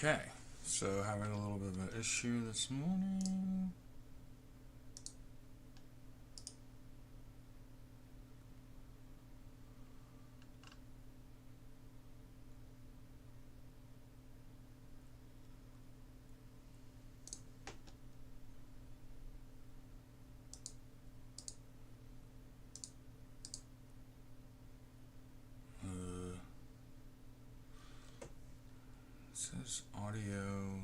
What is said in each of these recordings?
Okay, so having a little bit of an issue this morning. It says audio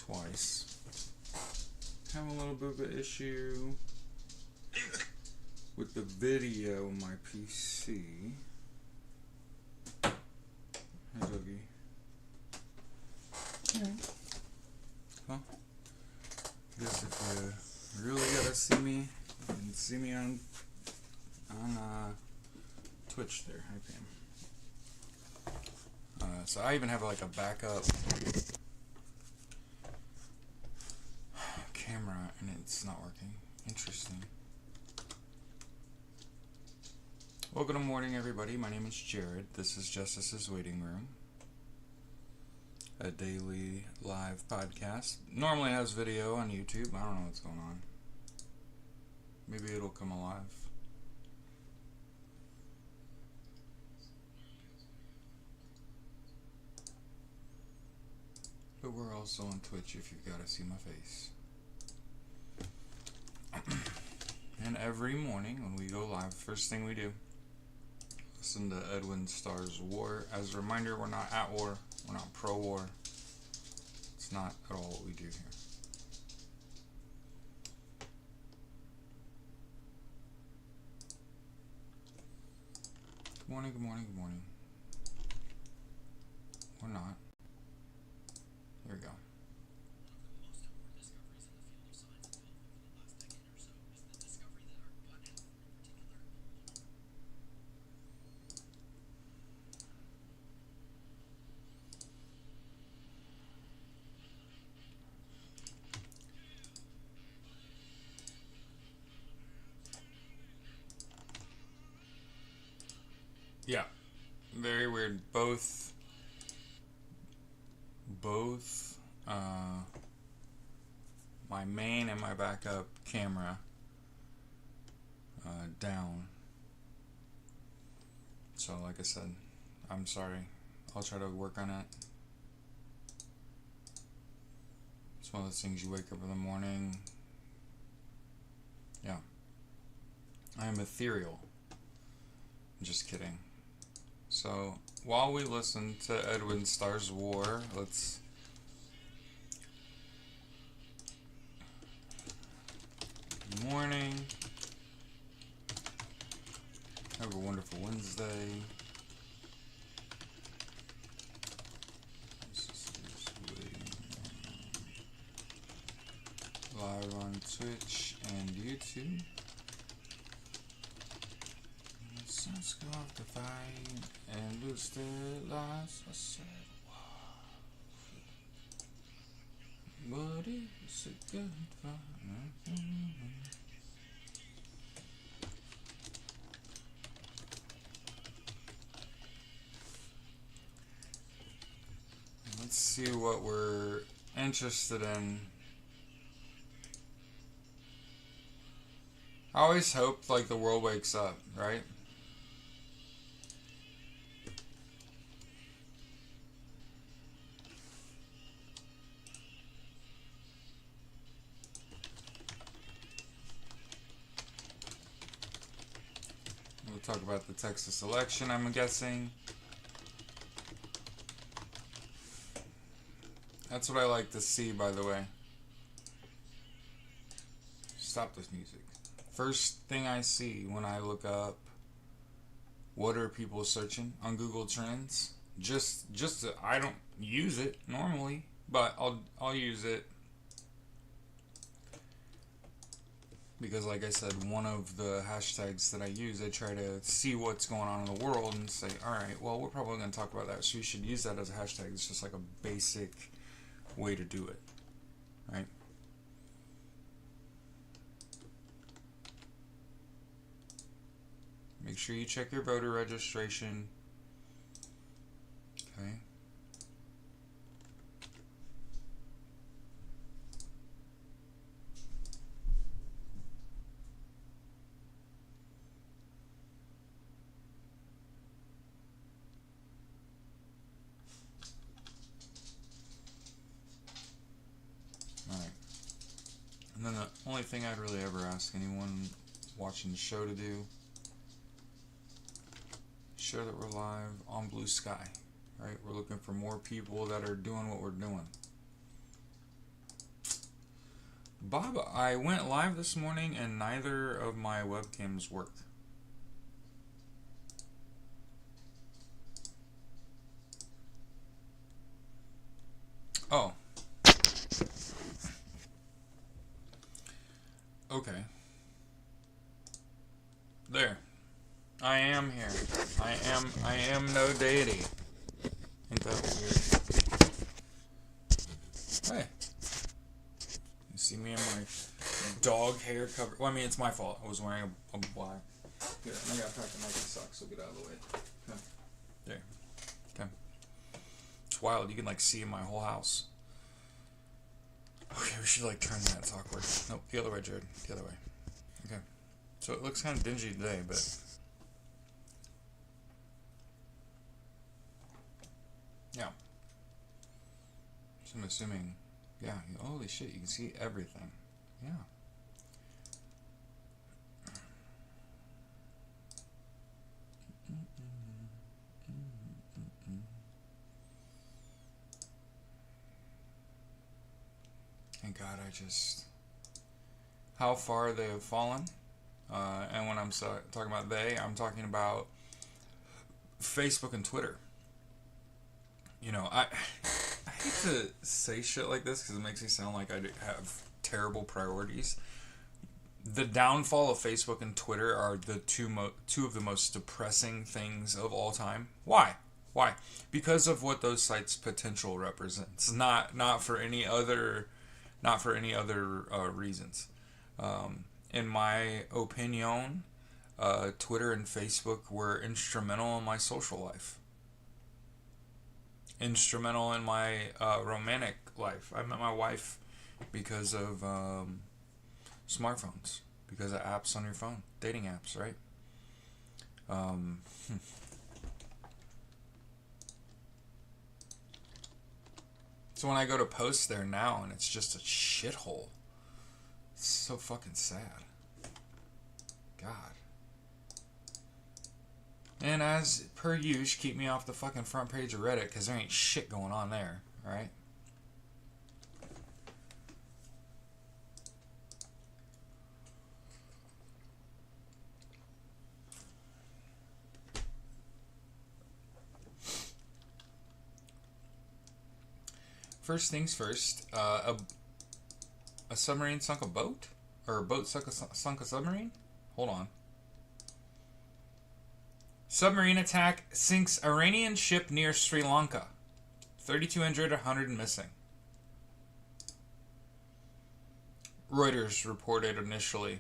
twice. Having a little bit of an issue with the video on my PC. Hey, Dougie. Well, I guess if you really gotta see me, you can see me on Twitch there. Hi, Pam. So I even have like a backup camera and it's not working. Interesting. Well, good morning, everybody. My name is Jared. This is Justice's Waiting Room, a daily live podcast. Normally it has video on YouTube. I don't know what's going on. Maybe it'll come alive. But we're also on Twitch if you've got to see my face. And every morning when we go live, first thing we do, listen to Edwin Starr's War. As a reminder, we're not at war. We're not pro-war. It's not at all what we do here. Good morning, good morning, good morning. We're not. Here we go. Yeah, very weird. Both my main and my backup camera down. So like I said, I'm sorry. I'll try to work on it. It's one of those things you wake up in the morning. Yeah. I am ethereal. Just kidding. So while we listen to Edwin Starr's War, let's good morning. Have a wonderful Wednesday. Live on Twitch and YouTube. Let's go off the fight and lose the loss. I said, wow. But it's a good fight. Let's see what we're interested in. I always hope like the world wakes up, right? We'll talk about the Texas election, I'm guessing. That's what I like to see, by the way. Stop this music. First thing I see when I look up what are people searching on Google Trends, I don't use it normally, but I'll use it because, like I said, one of the hashtags that I use, I try to see what's going on in the world and say, all right, well, we're probably going to talk about that, so we should use that as a hashtag. It's just like a basic way to do it, right? Make sure you check your voter registration. Okay. then the only thing I'd really ever ask anyone watching the show to do, show that we're live on Blue Sky, right? We're looking for more people that are doing what we're doing. Bob, I went live this morning and neither of my webcams worked. Oh. Okay. There. I am here. I am no deity. Ain't that weird? Hey. You see me in my dog hair cover. Well, I mean, it's my fault. I was wearing a black. Here, I gotta pack the Nike socks, so get out of the way. Okay. There. Okay. It's wild. You can, like, see my whole house. Okay, we should, like, turn that. It's awkward. Nope, the other way, Jared. The other way. Okay. So it looks kind of dingy today, but... yeah. So I'm assuming... yeah, holy shit, you can see everything. Yeah. Thank God, I just... how far they have fallen. And when I'm talking about they, I'm talking about Facebook and Twitter. You know, I hate to say shit like this because it makes me sound like I have terrible priorities. The downfall of Facebook and Twitter are the two of the most depressing things of all time. Why? Why? Because of what those sites' potential represents. Not for any other reasons. In my opinion, Twitter and Facebook were instrumental in my social life. Instrumental in my romantic life. I met my wife because of smartphones, because of apps on your phone, dating apps, right? So when I go to post there now and it's just a shithole, it's so fucking sad. God. And as per usual, keep me off the fucking front page of Reddit because there ain't shit going on there, alright? First things first, a submarine sunk a boat? Or a boat sunk a submarine? Hold on. Submarine attack sinks Iranian ship near Sri Lanka. 32 injured, 100 missing. Reuters reported initially.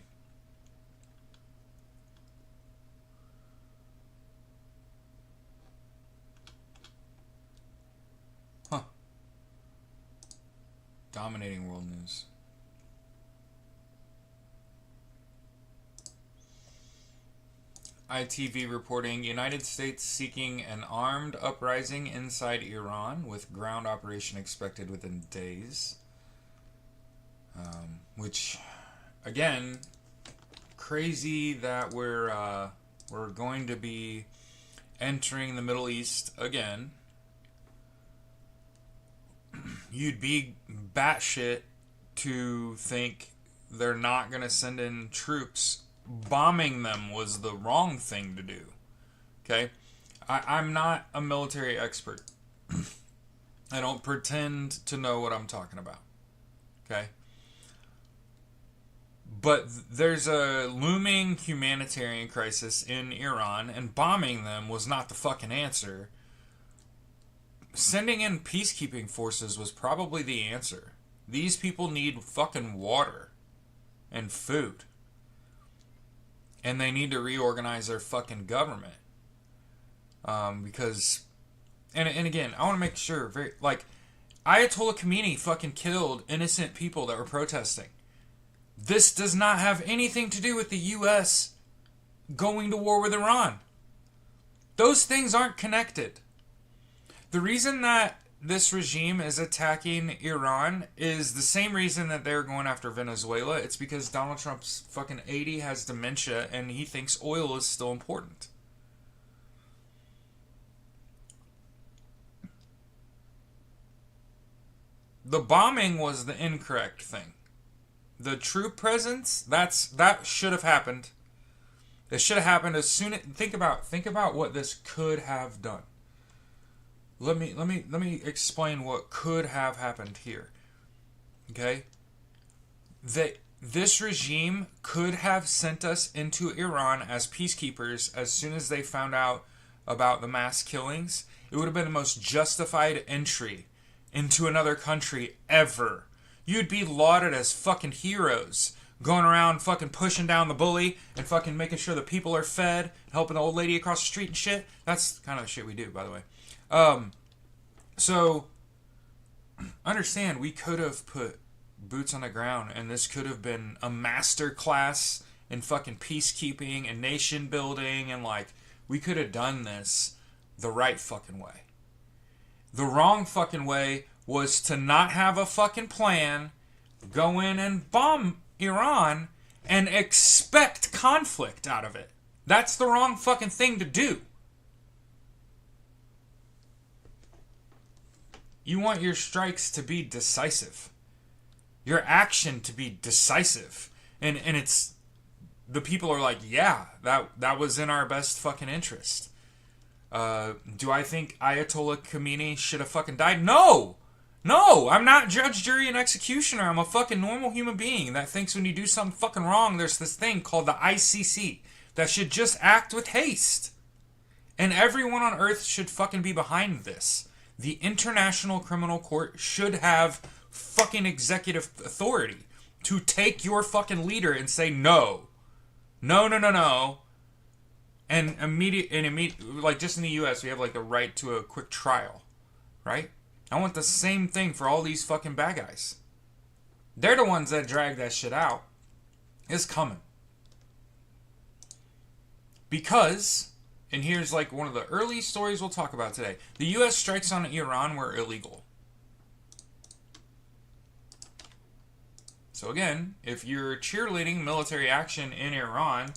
Huh. Dominating world news. ITV reporting United States seeking an armed uprising inside Iran with ground operation expected within days. Which, again, crazy that we're going to be entering the Middle East again. You'd be batshit to think they're not going to send in troops. Bombing them was the wrong thing to do. Okay? I'm not a military expert. I don't pretend to know what I'm talking about. Okay? But there's a looming humanitarian crisis in Iran, and bombing them was not the fucking answer. Sending in peacekeeping forces was probably the answer. These people need fucking water and food. And they need to reorganize their fucking government. Because... And again, I want to make sure... Ayatollah Khomeini fucking killed innocent people that were protesting. This does not have anything to do with the U.S. going to war with Iran. Those things aren't connected. The reason that this regime is attacking Iran is the same reason that they're going after Venezuela. It's because Donald Trump's fucking 80 has dementia and he thinks oil is still important. The bombing was the incorrect thing. The troop presence, that should have happened. It should have happened as soon as think about what this could have done. Let me explain what could have happened here. Okay? This regime could have sent us into Iran as peacekeepers as soon as they found out about the mass killings. It would have been the most justified entry into another country ever. You'd be lauded as fucking heroes, going around fucking pushing down the bully and fucking making sure the people are fed, helping the old lady across the street and shit. That's kind of the shit we do, by the way. So understand, we could have put boots on the ground, and this could have been a master class in fucking peacekeeping and nation building, and like we could have done this the right fucking way. The wrong fucking way was to not have a fucking plan, go in and bomb Iran, and expect conflict out of it. That's the wrong fucking thing to do. You want your strikes to be decisive. Your action to be decisive. And it's... The people are like, yeah, that was in our best fucking interest. Do I think Ayatollah Khomeini should have fucking died? No! No! I'm not judge, jury, and executioner. I'm a fucking normal human being that thinks when you do something fucking wrong, there's this thing called the ICC that should just act with haste. And everyone on earth should fucking be behind this. The International Criminal Court should have fucking executive authority to take your fucking leader and say no. No, no, no, no. And immediate, like just in the U.S., we have like the right to a quick trial, right? I want the same thing for all these fucking bad guys. They're the ones that drag that shit out. It's coming. Because, and here's like one of the early stories we'll talk about today. The U.S. strikes on Iran were illegal. So again, if you're cheerleading military action in Iran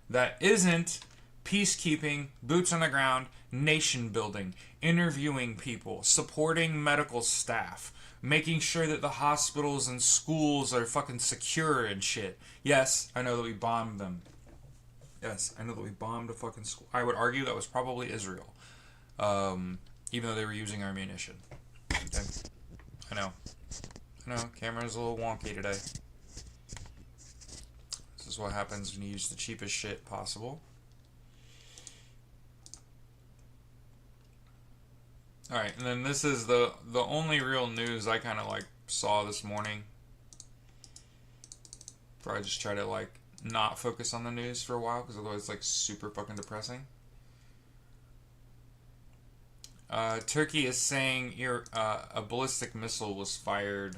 that isn't peacekeeping, boots on the ground, nation building, interviewing people, supporting medical staff, making sure that the hospitals and schools are fucking secure and shit. Yes, I know that we bombed them. Yes, I know that we bombed a fucking school. I would argue that was probably Israel. Even though they were using our munition. Okay. I know, camera's a little wonky today. This is what happens when you use the cheapest shit possible. Alright, and then this is the only real news I kind of like saw this morning. Where I just try to like not focus on the news for a while because otherwise it's like super fucking depressing. Turkey is saying a ballistic missile was fired.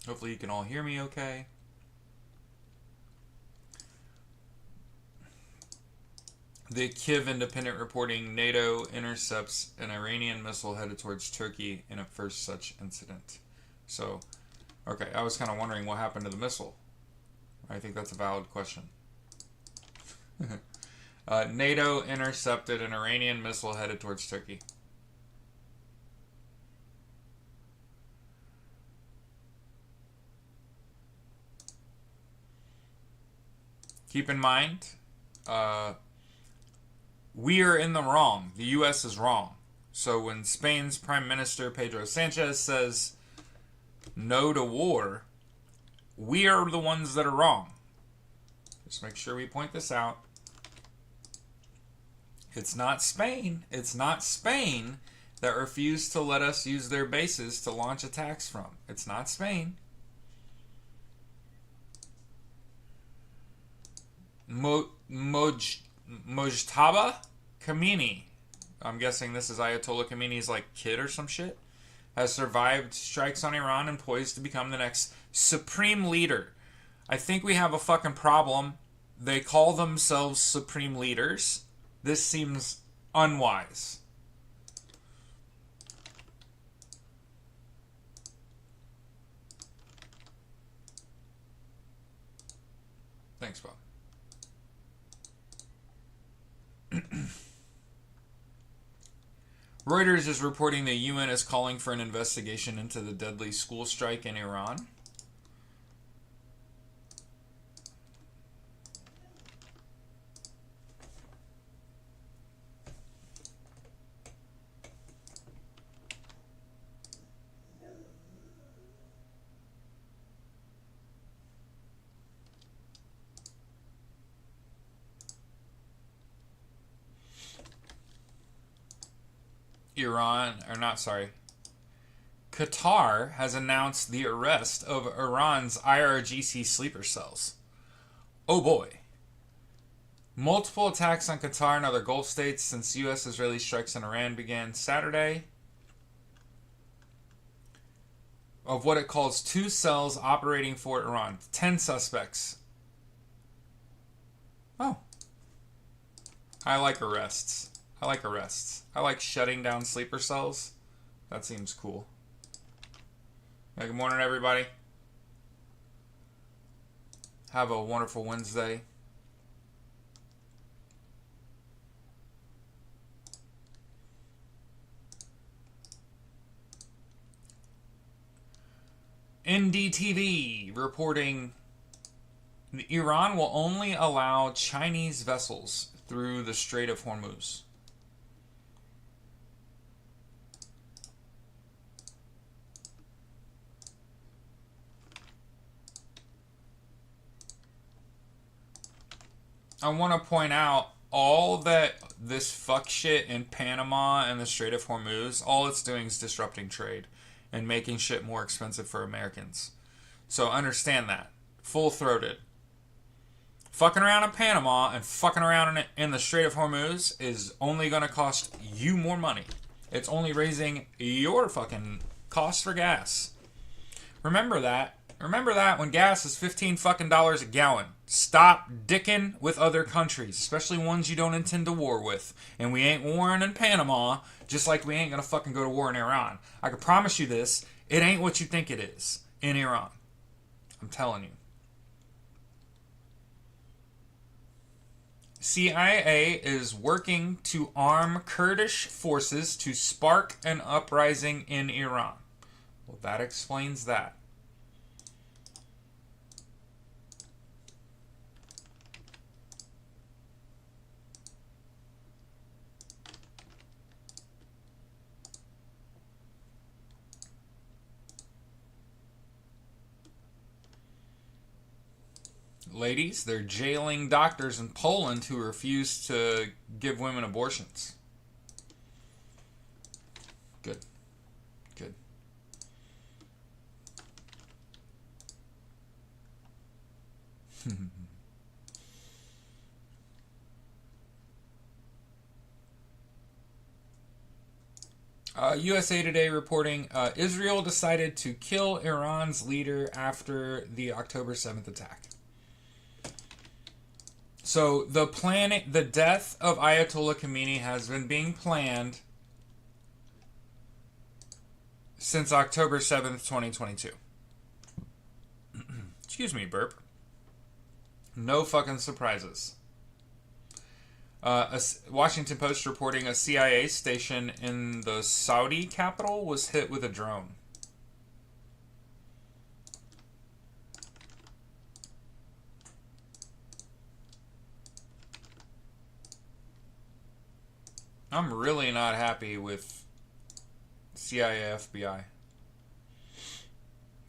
Hopefully you can all hear me okay. The Kyiv Independent reporting NATO intercepts an Iranian missile headed towards Turkey in a first such incident. So, okay, I was kind of wondering what happened to the missile. I think that's a valid question. NATO intercepted an Iranian missile headed towards Turkey. Keep in mind, we are in the wrong. The U.S. is wrong. So when Spain's Prime Minister Pedro Sanchez says no to war, we are the ones that are wrong. Just make sure we point this out. It's not Spain. It's not Spain that refused to let us use their bases to launch attacks from. It's not Spain. Mojtaba Khomeini, I'm guessing this is Ayatollah Khomeini's like kid or some shit, has survived strikes on Iran and poised to become the next supreme leader I think we have a fucking problem. They call themselves supreme leaders. This seems unwise. Thanks, Bob. Reuters is reporting the UN is calling for an investigation into the deadly school strike in Iran. Qatar has announced the arrest of Iran's IRGC sleeper cells. Oh boy. Multiple attacks on Qatar and other Gulf states since U.S.-Israeli strikes on Iran began Saturday. Of what it calls 2 cells operating for Iran. 10 suspects. Oh. I like arrests. I like shutting down sleeper cells. That seems cool. Good morning, everybody. Have a wonderful Wednesday. NDTV reporting Iran will only allow Chinese vessels through the Strait of Hormuz. I want to point out all that this fuck shit in Panama and the Strait of Hormuz, all it's doing is disrupting trade and making shit more expensive for Americans. So understand that. Full-throated. Fucking around in Panama and fucking around in the Strait of Hormuz is only going to cost you more money. It's only raising your fucking cost for gas. Remember that. Remember that when gas is $15 fucking a gallon. Stop dicking with other countries, especially ones you don't intend to war with. And we ain't warring in Panama, just like we ain't gonna fucking go to war in Iran. I can promise you this, it ain't what you think it is in Iran. I'm telling you. CIA is working to arm Kurdish forces to spark an uprising in Iran. Well, that explains that. Ladies, they're jailing doctors in Poland who refuse to give women abortions. Good. Good. USA Today reporting Israel decided to kill Iran's leader after the October 7th attack. So the death of Ayatollah Khamenei has been being planned since October 7th, 2022. Excuse me, burp. No fucking surprises. A Washington Post reporting a CIA station in the Saudi capital was hit with a drone. I'm really not happy with CIA FBI.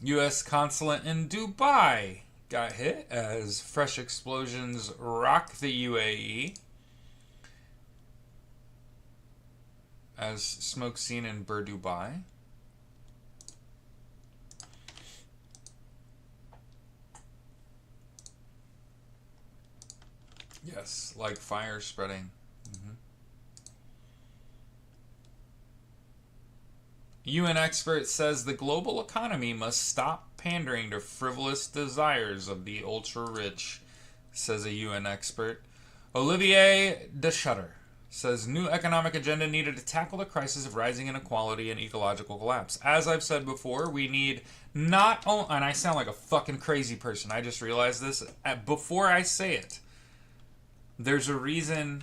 U.S. consulate in Dubai got hit as fresh explosions rock the UAE. As smoke seen in Bur Dubai. Yes, like fire spreading. UN expert says the global economy must stop pandering to frivolous desires of the ultra-rich, says a UN expert. Olivier de Schutter says new economic agenda needed to tackle the crisis of rising inequality and ecological collapse. As I've said before, we need not only, and I sound like a fucking crazy person, I just realized this before I say it. There's a reason,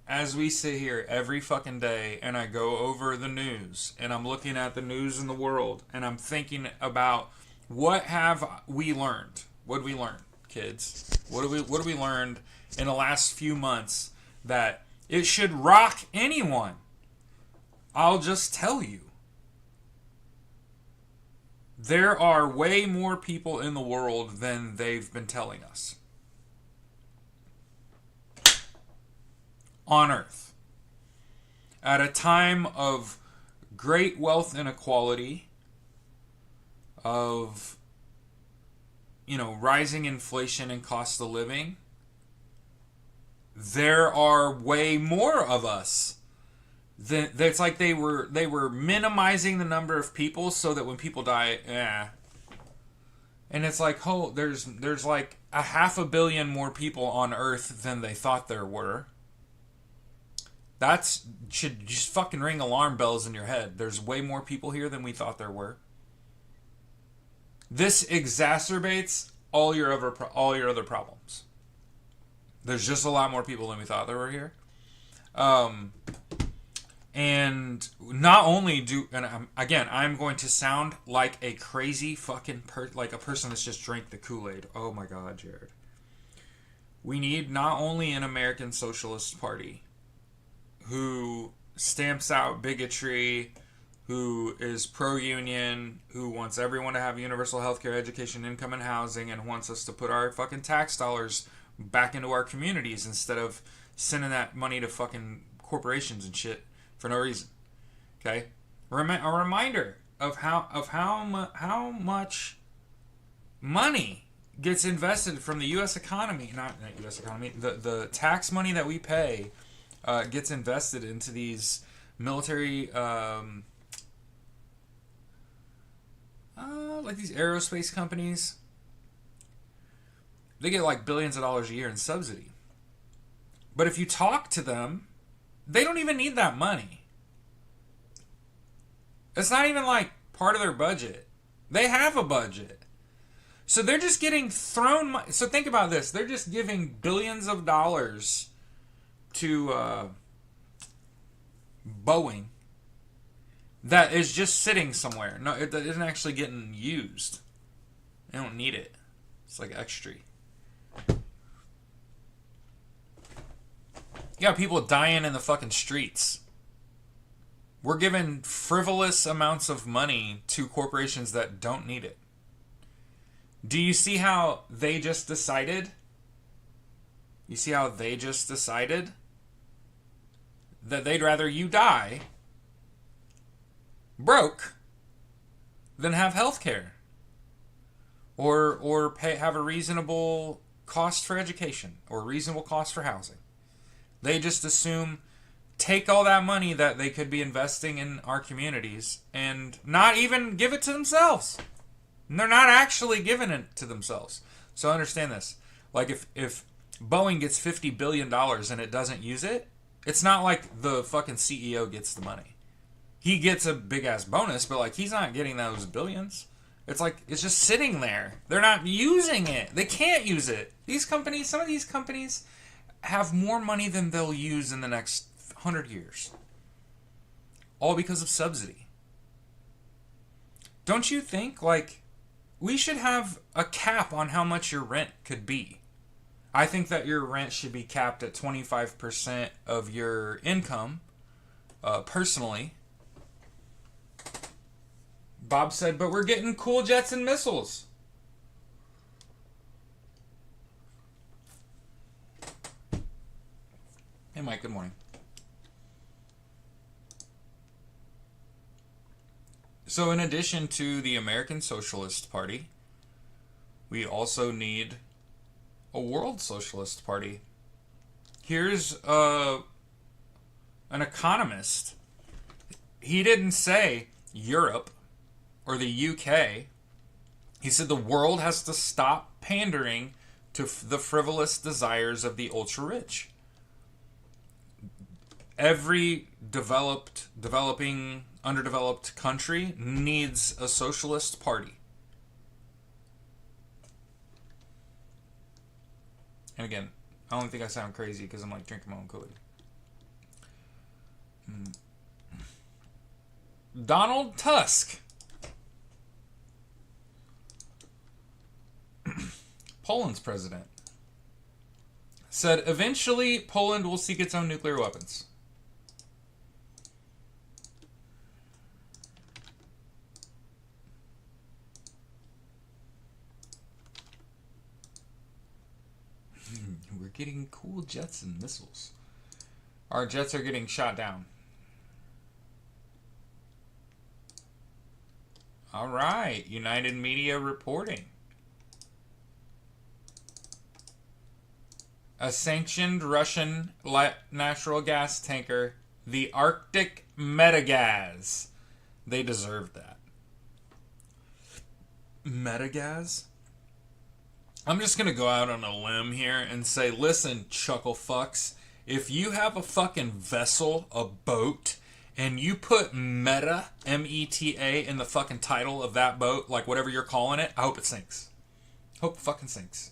as we sit here every fucking day and I go over the news and I'm looking at the news in the world and I'm thinking about what have we learned? What did we learn, kids? What have we learned in the last few months that it should rock anyone? I'll just tell you. There are way more people in the world than they've been telling us. On Earth. At a time of great wealth inequality, of, rising inflation and cost of living, there are way more of us. It's like they were minimizing the number of people so that when people die, and it's like, there's like 500 million more people on Earth than they thought there were. That should just fucking ring alarm bells in your head. There's way more people here than we thought there were. This exacerbates all your other problems. There's just a lot more people than we thought there were here. And not only I'm going to sound like a crazy fucking like a person that's just drank the Kool-Aid. Oh my God, Jared. We need not only an American Socialist Party who stamps out bigotry, who is pro-union, who wants everyone to have universal healthcare, education, income, and housing, and wants us to put our fucking tax dollars back into our communities instead of sending that money to fucking corporations and shit for no reason. Okay? A reminder of how much money gets invested from the U.S. economy, not U.S. economy, the tax money that we pay gets invested into these military, like these aerospace companies. They get like billions of dollars a year in subsidy. But if you talk to them, they don't even need that money. It's not even like part of their budget. They have a budget. So they're just getting thrown. So think about this. They're just giving billions of dollars to Boeing that is just sitting somewhere. No, it isn't actually getting used. They don't need it. It's like extra. You got people dying in the fucking streets. We're giving frivolous amounts of money to corporations that don't need it. Do you see how they just decided? You see how they just decided that they'd rather you die broke than have health care or have a reasonable cost for education or reasonable cost for housing. They just assume take all that money that they could be investing in our communities and not even give it to themselves. And they're not actually giving it to themselves. So understand this. Like if Boeing gets $50 billion and it doesn't use it, it's not like the fucking CEO gets the money. He gets a big ass bonus, but like he's not getting those billions. It's like it's just sitting there. They're not using it. They can't use it. Some of these companies have more money than they'll use in the next 100 years. All because of subsidy. Don't you think, like, we should have a cap on how much your rent could be? I think that your rent should be capped at 25% of your income, personally. Bob said, but we're getting cool jets and missiles. Hey, Mike, good morning. So in addition to the American Socialist Party, we also need a World Socialist Party. Here's an economist. He didn't say Europe or the UK He said the world has to stop pandering to the frivolous desires of the ultra rich. Every developing, underdeveloped country needs a socialist party. And again, I don't think I sound crazy because I'm like drinking my own Kool-Aid. Donald Tusk, Poland's president, said eventually Poland will seek its own nuclear weapons. We're getting cool jets and missiles. Our jets are getting shot down. All right, United Media reporting. A sanctioned Russian natural gas tanker, the Arctic Metagaz. They deserved that. Metagaz? I'm just going to go out on a limb here and say, listen, chuckle fucks, if you have a fucking vessel, a boat, and you put Meta, M-E-T-A, in the fucking title of that boat, like whatever you're calling it, I hope it sinks. Hope it fucking sinks.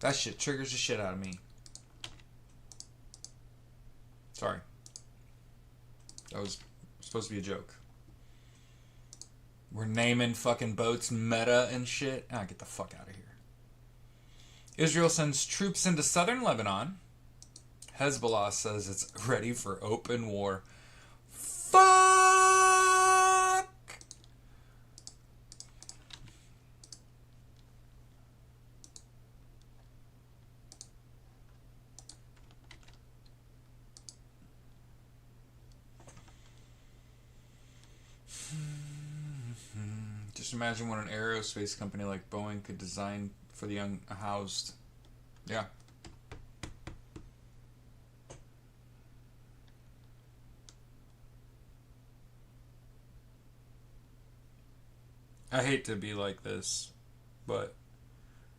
That shit triggers the shit out of me. Sorry. That was supposed to be a joke. We're naming fucking boats Meta and shit. Ah, get the fuck out of here. Israel sends troops into southern Lebanon. Hezbollah says it's ready for open war. Fuck! Just imagine what an aerospace company like Boeing could design for the unhoused. Yeah. I hate to be like this, but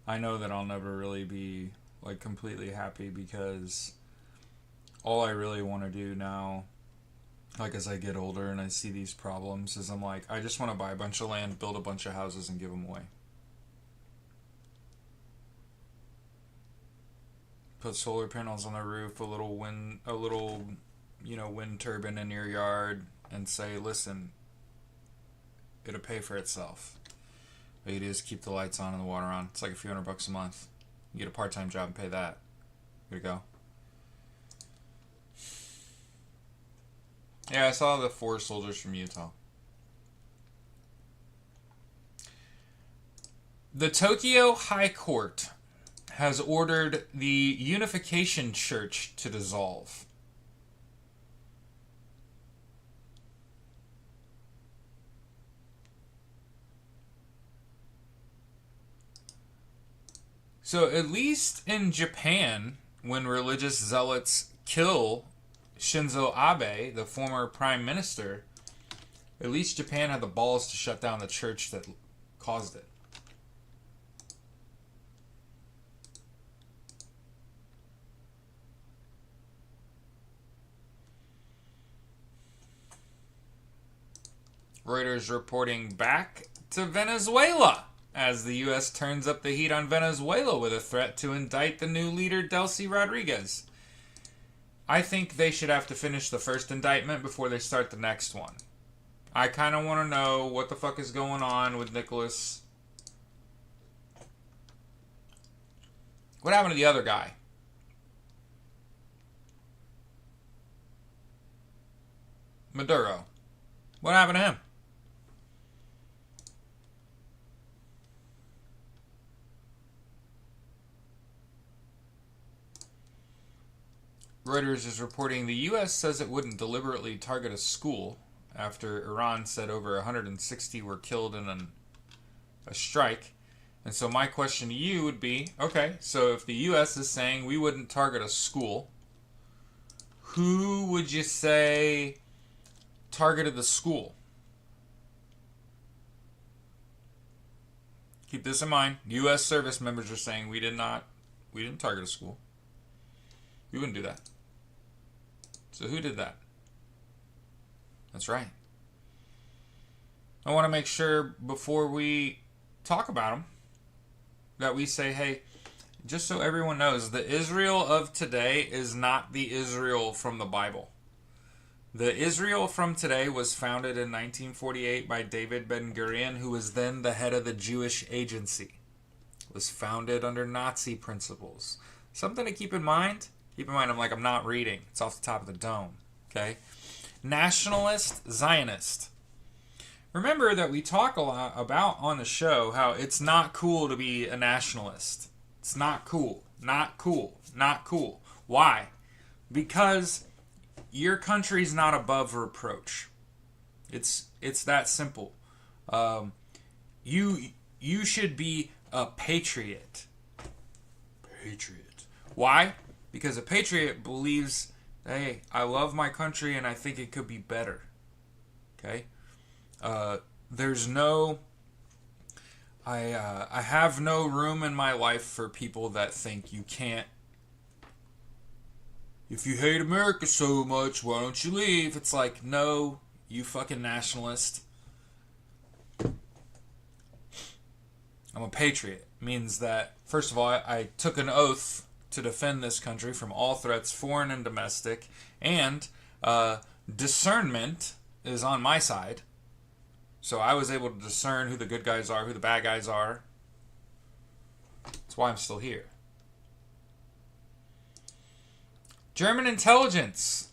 I know that I'll never really be like completely happy because all I really want to do now, like as I get older and I see these problems, is I'm like, I just want to buy a bunch of land, build a bunch of houses, and give them away. Put solar panels on the roof, a little wind turbine in your yard, and say, listen, it'll pay for itself. All you do is keep the lights on and the water on. It's like a few $100 a month. You get a part-time job and pay that. Good to go. Yeah, I saw the 4 soldiers from Utah. The Tokyo High Court has ordered the Unification Church to dissolve. So at least in Japan, when religious zealots kill Shinzo Abe, the former prime minister, at least Japan had the balls to shut down the church that caused it. Reuters reporting back to Venezuela as the U.S. turns up the heat on Venezuela with a threat to indict the new leader, Delcy Rodriguez. I think they should have to finish the first indictment before they start the next one. I kind of want to know what the fuck is going on with Nicholas. What happened to the other guy? Maduro. What happened to him? Reuters is reporting the U.S. says it wouldn't deliberately target a school after Iran said over 160 were killed in a strike. And so my question to you would be, okay, so if the U.S. is saying we wouldn't target a school, who would you say targeted the school? Keep this in mind. U.S. service members are saying we didn't target a school. We wouldn't do that. So who did that? That's right. I want to make sure before we talk about them that we say, hey, just so everyone knows, the Israel of today is not the Israel from the Bible. The Israel from today was founded in 1948 by David Ben-Gurion, who was then the head of the Jewish Agency. It was founded under Nazi principles. Something to keep in mind. Keep in mind, I'm not reading. It's off the top of the dome. Okay? Nationalist, Zionist. Remember that we talk a lot about on the show how it's not cool to be a nationalist. It's not cool. Not cool. Not cool. Why? Because your country's not above reproach. It's that simple. You should be a patriot. Patriot. Why? Because a patriot believes, hey, I love my country and I think it could be better. Okay? There's no... I have no room in my life for people that think you can't. If you hate America so much, why don't you leave? It's like, no, you fucking nationalist. I'm a patriot. Means that, first of all, I took an oath to defend this country from all threats, foreign and domestic, and discernment is on my side. So I was able to discern who the good guys are, who the bad guys are. That's why I'm still here. German intelligence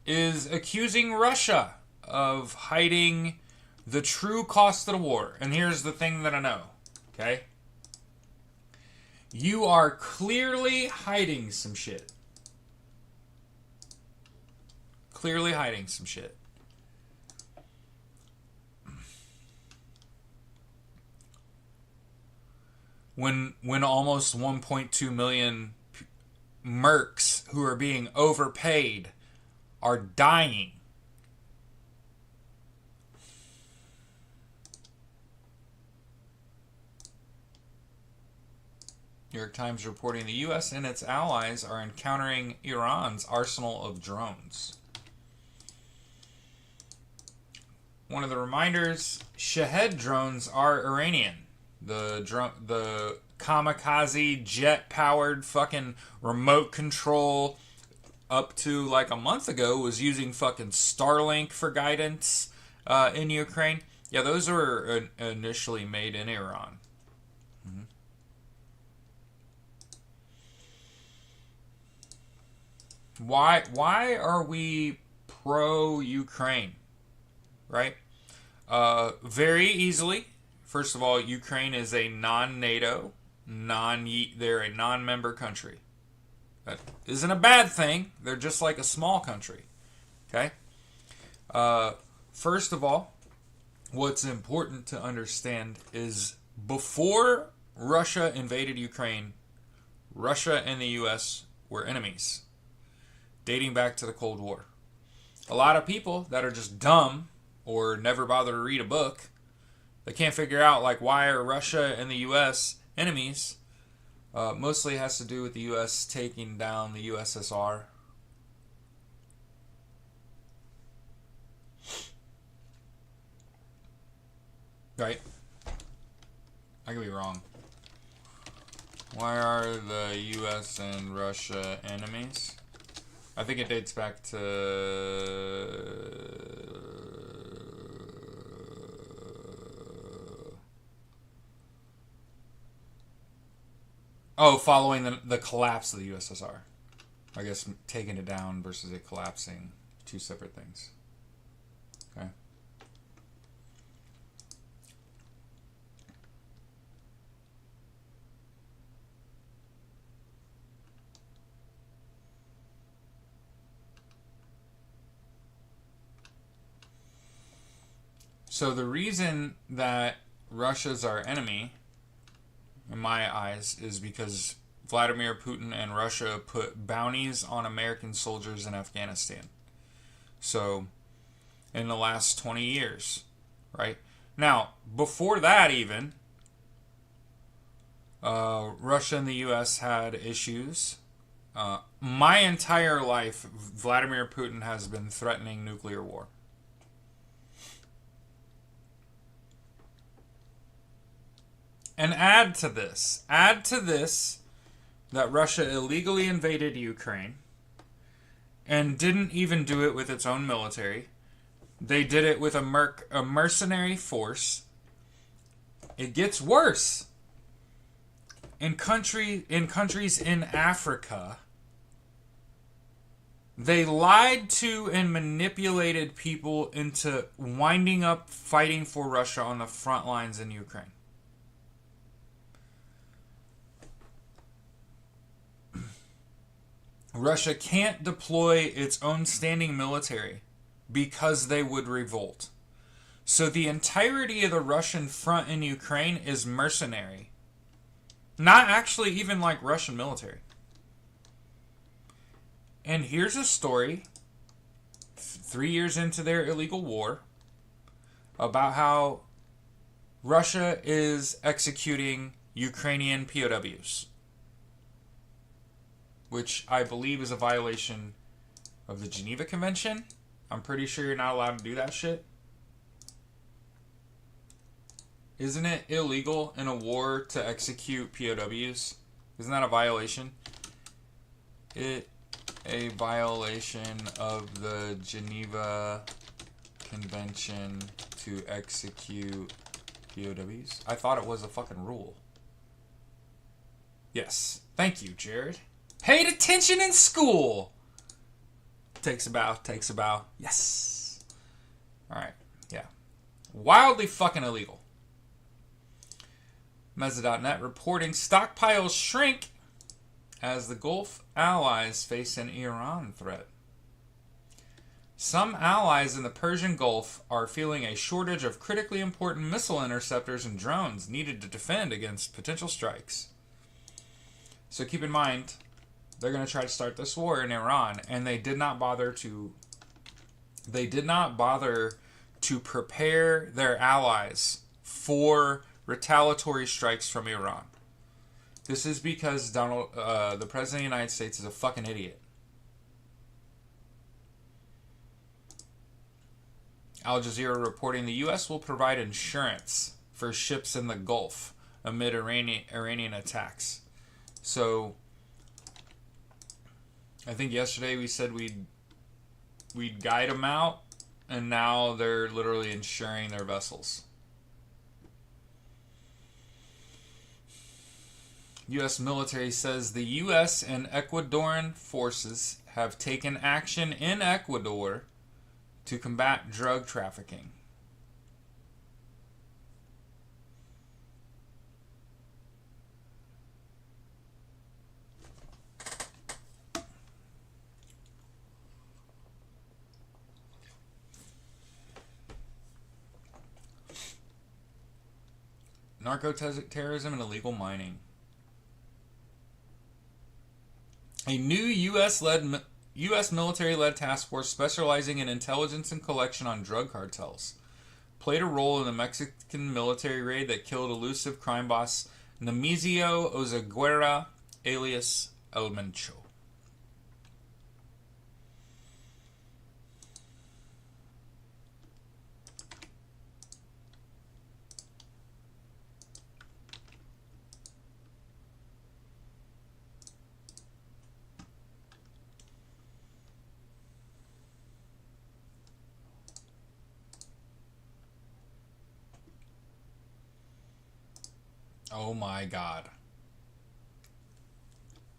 is accusing Russia of hiding the true cost of the war. And here's the thing that I know, okay? You are clearly hiding some shit. Clearly hiding some shit. When almost 1.2 million mercs who are being overpaid are dying. New York Times reporting the U.S. and its allies are encountering Iran's arsenal of drones. One of the reminders, Shahed drones are Iranian. The kamikaze jet-powered fucking remote control up to like a month ago was using fucking Starlink for guidance in Ukraine. Yeah, those were initially made in Iran. Mm-hmm. Why are we pro-Ukraine? Right? Very easily. First of all, Ukraine is a non-NATO, they're a non-member country. That isn't a bad thing. They're just like a small country. Okay? First of all, what's important to understand is before Russia invaded Ukraine, Russia and the U.S. were enemies, dating back to the Cold War. A lot of people that are just dumb or never bother to read a book, they can't figure out, like, why are Russia and the U.S. enemies? Mostly has to do with the U.S. taking down the USSR. Right? I could be wrong. Why are the U.S. and Russia enemies? I think it dates back to... following the collapse of the USSR. I guess taking it down versus it collapsing. Two separate things. Okay. So the reason that Russia's our enemy, in my eyes, is because Vladimir Putin and Russia put bounties on American soldiers in Afghanistan. So, in the last 20 years, right? Now, before that even, Russia and the U.S. had issues. My entire life, Vladimir Putin has been threatening nuclear war. And add to this that Russia illegally invaded Ukraine and didn't even do it with its own military. They did it with a mercenary force. It gets worse. In countries in Africa, they lied to and manipulated people into winding up fighting for Russia on the front lines in Ukraine. Russia can't deploy its own standing military because they would revolt. So the entirety of the Russian front in Ukraine is mercenary. Not actually even like Russian military. And here's a story 3 years into their illegal war about how Russia is executing Ukrainian POWs, which I believe is a violation of the Geneva Convention. I'm pretty sure you're not allowed to do that shit. Isn't it illegal in a war to execute POWs? Isn't that a violation? A violation of the Geneva Convention to execute POWs? I thought it was a fucking rule. Yes. Thank you, Jared. Paid attention in school! Takes a bow. Yes. Alright, yeah. Wildly fucking illegal. Meza.net reporting stockpiles shrink as the Gulf allies face an Iran threat. Some allies in the Persian Gulf are feeling a shortage of critically important missile interceptors and drones needed to defend against potential strikes. So keep in mind, they're going to try to start this war in Iran, and they did not bother to prepare their allies for retaliatory strikes from Iran. This is because the President of the United States is a fucking idiot. Al Jazeera reporting the U.S. will provide insurance for ships in the Gulf amid Iranian attacks. So, I think yesterday we said we'd guide them out, and now they're literally insuring their vessels. U.S. military says the U.S. and Ecuadorian forces have taken action in Ecuador to combat drug trafficking. Narco-terrorism and illegal mining. A new U.S. military-led task force specializing in intelligence and collection on drug cartels played a role in the Mexican military raid that killed elusive crime boss Nemesio Ozaguera, alias El Mencho. Oh my god.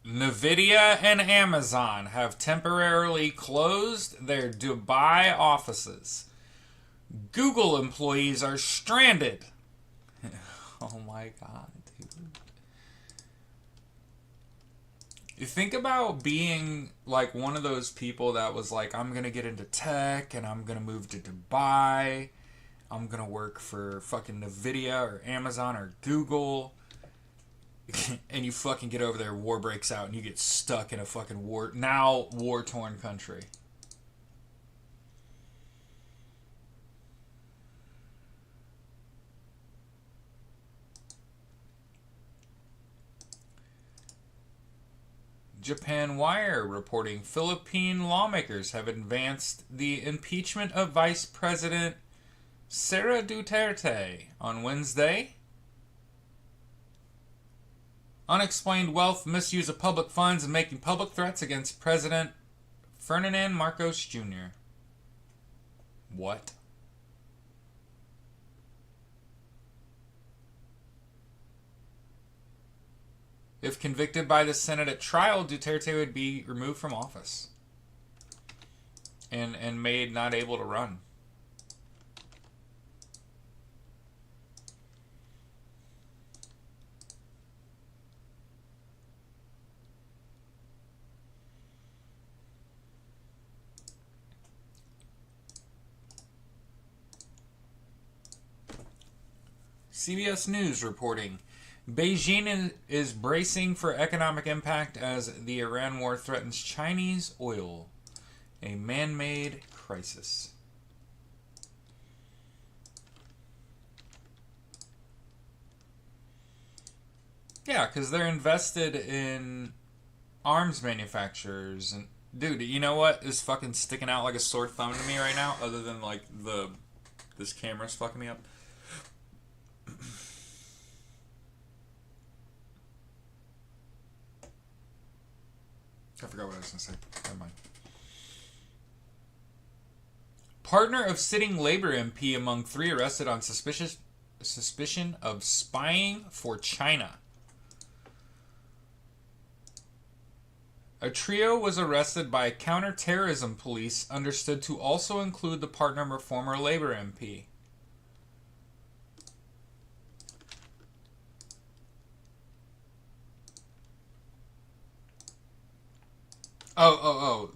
NVIDIA and Amazon have temporarily closed their Dubai offices. Google employees are stranded. Oh my god, dude. You think about being like one of those people that was like, I'm going to get into tech and I'm going to move to Dubai. I'm going to work for fucking NVIDIA or Amazon or Google. And you fucking get over there, war breaks out, and you get stuck in a fucking war-torn country. Japan Wire reporting Philippine lawmakers have advanced the impeachment of Vice President Sara Duterte on Wednesday. Unexplained wealth, misuse of public funds, and making public threats against President Ferdinand Marcos Jr. What? If convicted by the Senate at trial, Duterte would be removed from office and made not able to run. CBS News reporting Beijing is bracing for economic impact as the Iran war threatens Chinese oil. A man-made crisis. Yeah, because they're invested in arms manufacturers. And dude, you know what is fucking sticking out like a sore thumb to me right now? Other than like this camera's fucking me up. I forgot what I was going to say. Never mind. Partner of sitting Labour MP among 3 arrested on suspicion of spying for China. A trio was arrested by counter-terrorism police, understood to also include the partner of a former Labour MP.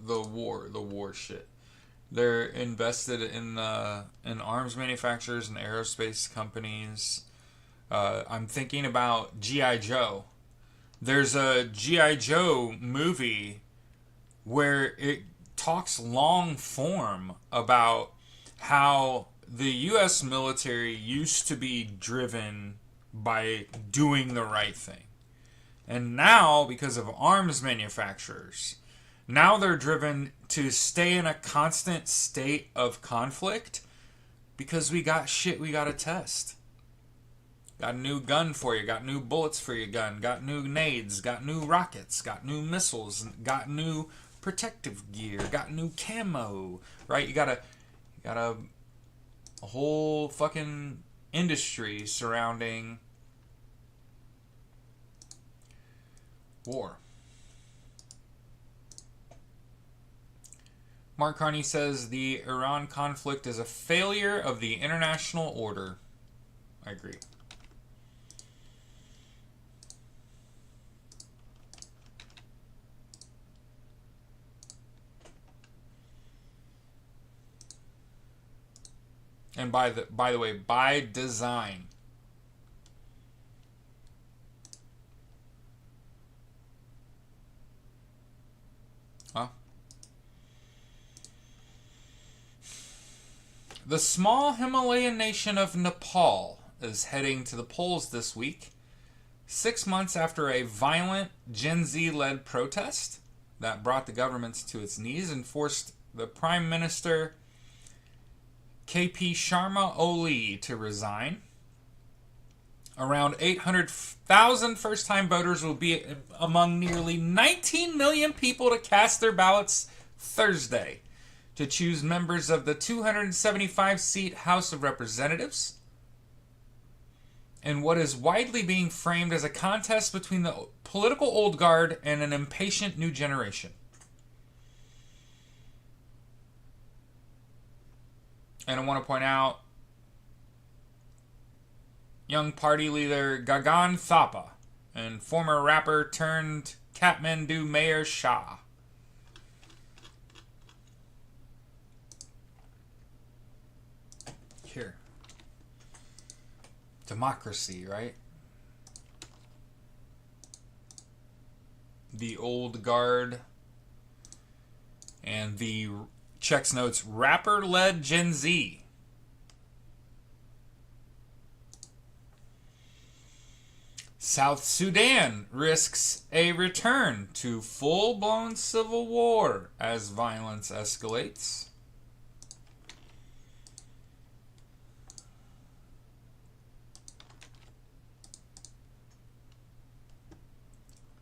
The war shit. They're invested in arms manufacturers and aerospace companies. I'm thinking about G.I. Joe. There's a G.I. Joe movie where it talks long form about how the U.S. military used to be driven by doing the right thing. And now, because of arms manufacturers, now they're driven to stay in a constant state of conflict because we got shit we gotta test. Got a new gun for you, got new bullets for your gun, got new nades, got new rockets, got new missiles, got new protective gear, got new camo, right? You got a whole fucking industry surrounding war. Mark Carney says the Iran conflict is a failure of the international order. I agree. And by the way, by design. Huh? The small Himalayan nation of Nepal is heading to the polls this week, 6 months after a violent Gen Z-led protest that brought the government to its knees and forced the Prime Minister KP Sharma Oli to resign. Around 800,000 first-time voters will be among nearly 19 million people to cast their ballots Thursday to choose members of the 275-seat House of Representatives in what is widely being framed as a contest between the political old guard and an impatient new generation. And I want to point out young party leader Gagan Thapa and former rapper turned Kathmandu Mayor Shah. Here. Democracy, right? The old guard and the checks notes rapper-led Gen Z. South Sudan risks a return to full-blown civil war as violence escalates.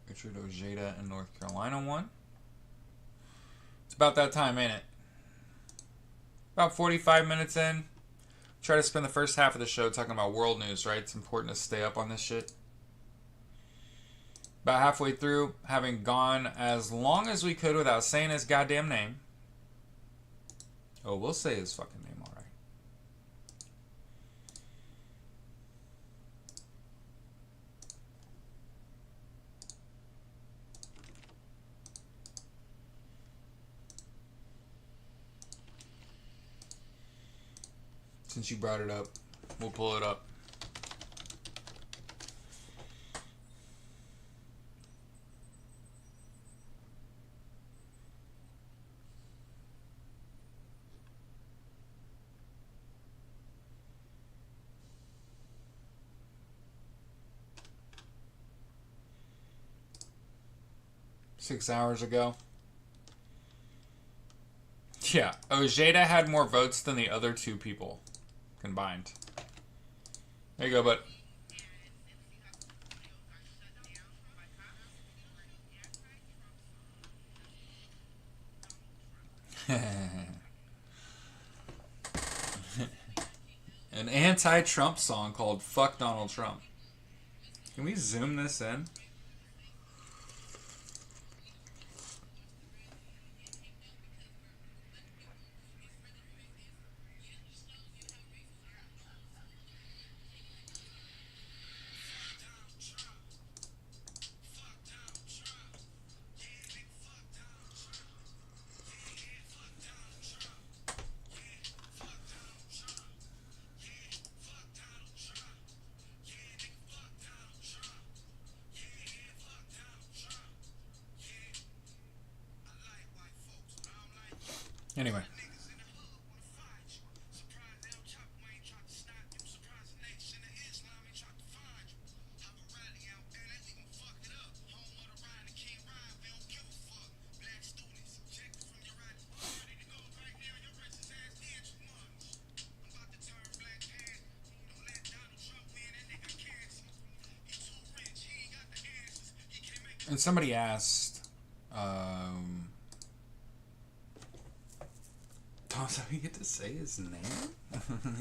Richard Ojeda in North Carolina won. It's about that time, ain't it? About 45 minutes in. Try to spend the first half of the show talking about world news, right? It's important to stay up on this shit. About halfway through, having gone as long as we could without saying his goddamn name. Oh, we'll say his fucking name, alright. Since you brought it up, we'll pull it up. Six hours ago. Yeah, Ojeda had more votes than the other two people combined. There you go, bud. An anti-Trump song called Fuck Donald Trump. Can we zoom this in? Anyway. And somebody asked, so we get to say his name?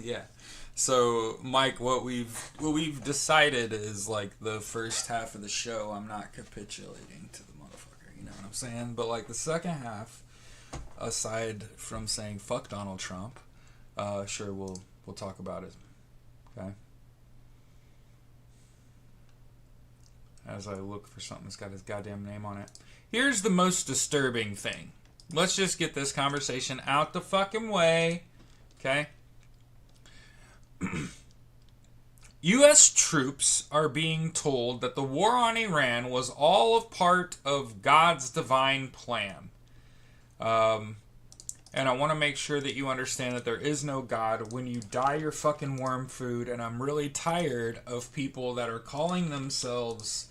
Yeah. So, Mike, what we've decided is, like, the first half of the show, I'm not capitulating to the motherfucker, you know what I'm saying? But, like, the second half, aside from saying fuck Donald Trump, sure, we'll talk about it. Okay? As I look for something that's got his goddamn name on it. Here's the most disturbing thing. Let's just get this conversation out the fucking way. Okay? U.S. troops are being told that the war on Iran was all of part of God's divine plan. And I want to make sure that you understand that there is no God when you dye your fucking worm food. And I'm really tired of people that are calling themselves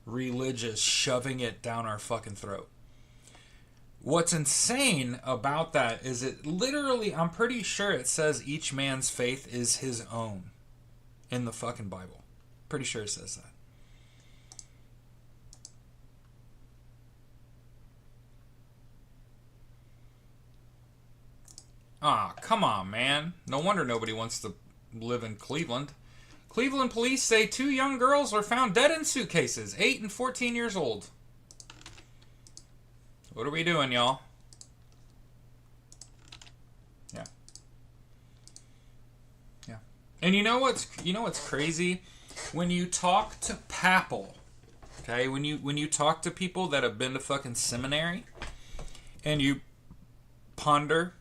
religious shoving it down our fucking throat. What's insane about that is it literally, I'm pretty sure it says each man's faith is his own in the fucking Bible. Pretty sure it says that. Ah, come on, man. No wonder nobody wants to live in Cleveland. Cleveland police say 2 young girls were found dead in suitcases, 8 and 14 years old. What are we doing, y'all? Yeah. Yeah. And you know what's crazy? When you talk to Papple, okay, when you talk to people that have been to fucking seminary and you ponder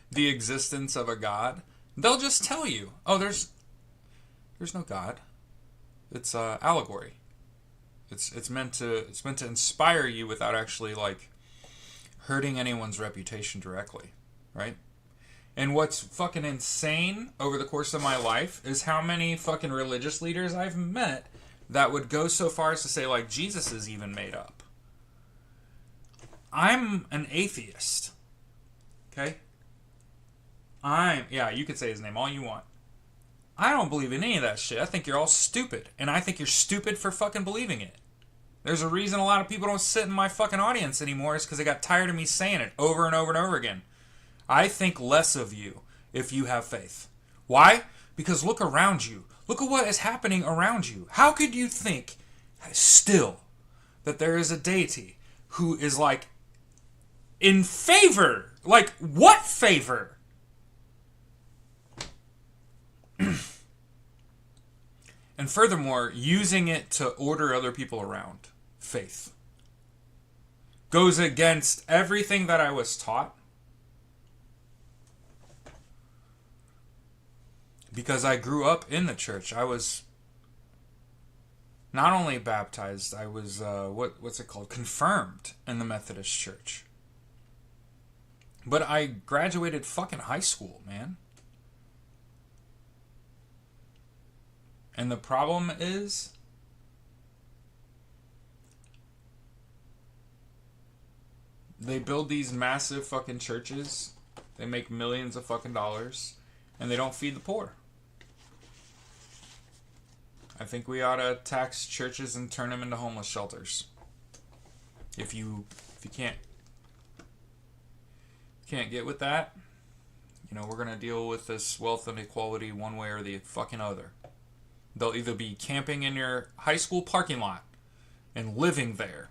the existence of a God, they'll just tell you, oh, there's no God. It's allegory. It's meant to inspire you without actually, like, hurting anyone's reputation directly, right? And what's fucking insane over the course of my life is how many fucking religious leaders I've met that would go so far as to say, like, Jesus is even made up. I'm an atheist. Okay? Yeah, you could say his name all you want. I don't believe in any of that shit. I think you're all stupid. And I think you're stupid for fucking believing it. There's a reason a lot of people don't sit in my fucking audience anymore, is because they got tired of me saying it over and over and over again. I think less of you if you have faith. Why? Because look around you. Look at what is happening around you. How could you think still that there is a deity who is like in favor? Like, what favor? And furthermore, using it to order other people around. Faith. Goes against everything that I was taught. Because I grew up in the church. I was not only baptized, I was, what's it called? Confirmed in the Methodist Church. But I graduated fucking high school, man. And the problem is, they build these massive fucking churches. They make millions of fucking dollars. And they don't feed the poor. I think we ought to tax churches and turn them into homeless shelters. If you can't get with that, you know, we're going to deal with this wealth inequality one way or the fucking other. They'll either be camping in your high school parking lot and living there,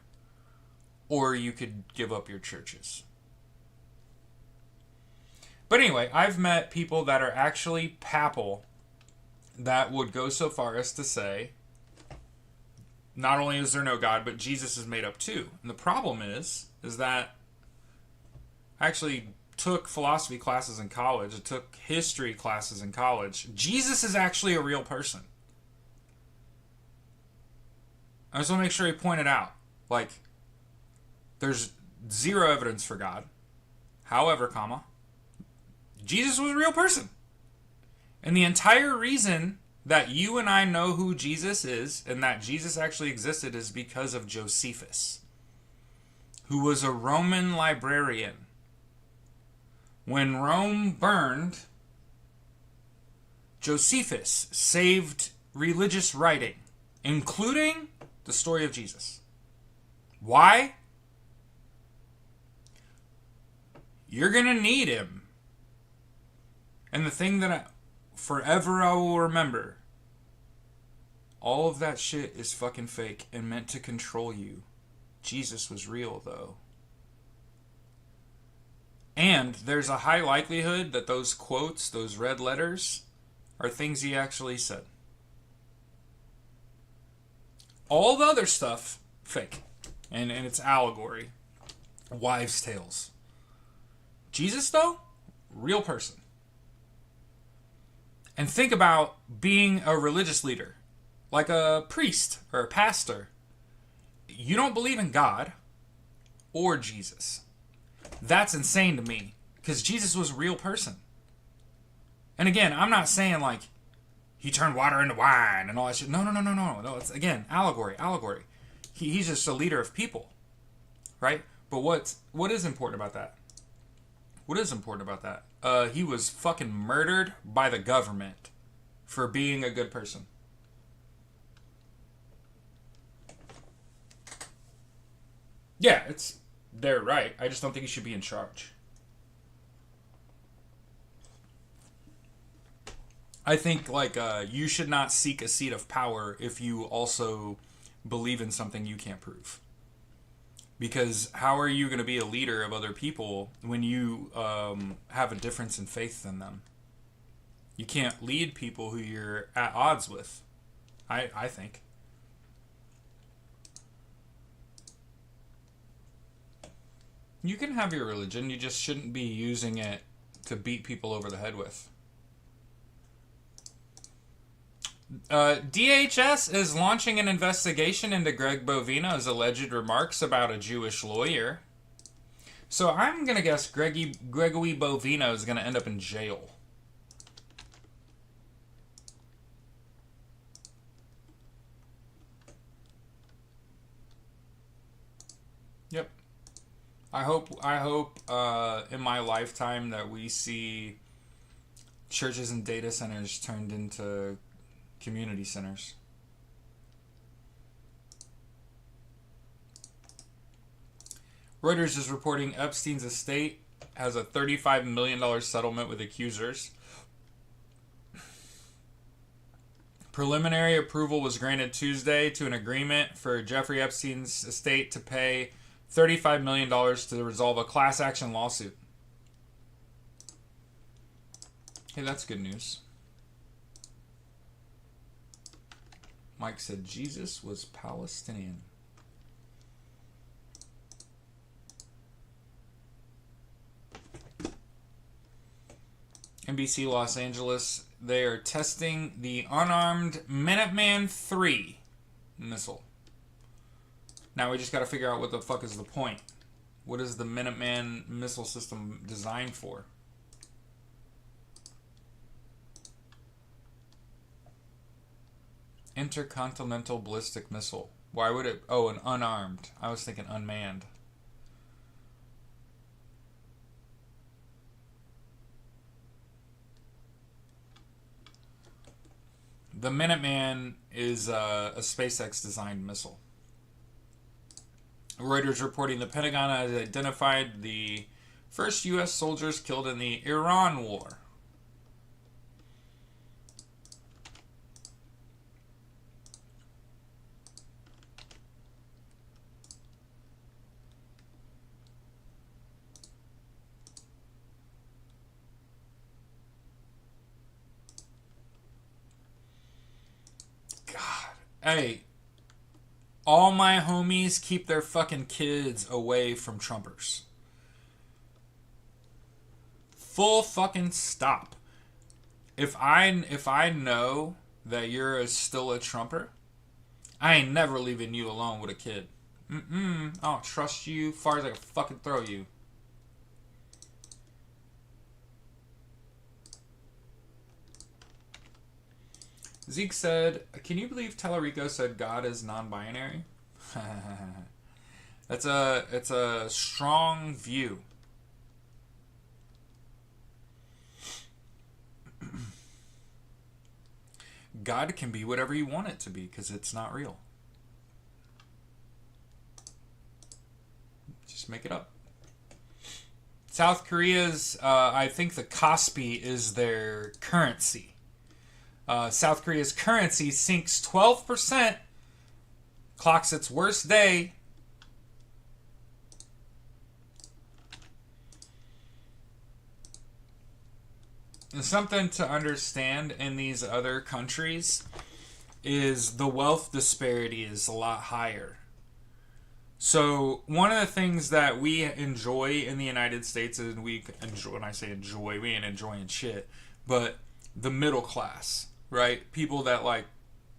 or you could give up your churches. But anyway, I've met people that are actually papal that would go so far as to say, not only is there no God, but Jesus is made up too. And the problem is that I actually took philosophy classes in college. I took history classes in college. Jesus is actually a real person. I just want to make sure he pointed out, like, there's zero evidence for God. However, Jesus was a real person. And the entire reason that you and I know who Jesus is and that Jesus actually existed is because of Josephus, who was a Roman librarian. When Rome burned, Josephus saved religious writing, including the story of Jesus. Why? You're going to need him. And the thing that forever I will remember, all of that shit is fucking fake and meant to control you. Jesus was real, though. And there's a high likelihood that those quotes, those red letters, are things he actually said. All the other stuff, fake. And it's allegory. Wives' tales. Jesus, though, real person. And think about being a religious leader, like a priest or a pastor. You don't believe in God or Jesus. That's insane to me, because Jesus was a real person. And again, I'm not saying like he turned water into wine and all that shit. No. No, it's, again, allegory. He's just a leader of people, right? But what is important about that? What is important about that? He was fucking murdered by the government for being a good person. Yeah, they're right. I just don't think he should be in charge. I think, like, you should not seek a seat of power if you also believe in something you can't prove. Because how are you going to be a leader of other people when you have a difference in faith than them? You can't lead people who you're at odds with, I think. You can have your religion, you just shouldn't be using it to beat people over the head with. DHS is launching an investigation into Greg Bovino's alleged remarks about a Jewish lawyer. So I'm going to guess Gregory Bovino is going to end up in jail. Yep. I hope in my lifetime that we see churches and data centers turned into community centers. Reuters is reporting Epstein's estate has a $35 million settlement with accusers. Preliminary approval was granted Tuesday to an agreement for Jeffrey Epstein's estate to pay $35 million to resolve a class action lawsuit. Hey, that's good news. Mike said Jesus was Palestinian. NBC Los Angeles, they are testing the unarmed Minuteman III missile. Now we just got to figure out what the fuck is the point. What is the Minuteman missile system designed for? Intercontinental ballistic missile. Why would it... Oh, an unarmed. I was thinking unmanned. The Minuteman is a SpaceX-designed missile. Reuters reporting the Pentagon has identified the first U.S. soldiers killed in the Iran war. Hey, all my homies keep their fucking kids away from Trumpers. Full fucking stop. If I know that you're still a Trumper, I ain't never leaving you alone with a kid. I don't trust you far as I can fucking throw you. Zeke said, "Can you believe Tallarico said God is non-binary?" It's a strong view. God can be whatever you want it to be because it's not real. Just make it up. South Korea's, I think the Kospi is their currency. South Korea's currency sinks 12%, clocks its worst day. And something to understand in these other countries is the wealth disparity is a lot higher. So one of the things that we enjoy in the United States, and we enjoy, when I say enjoy, we ain't enjoying shit, but the middle class. Right? People that, like,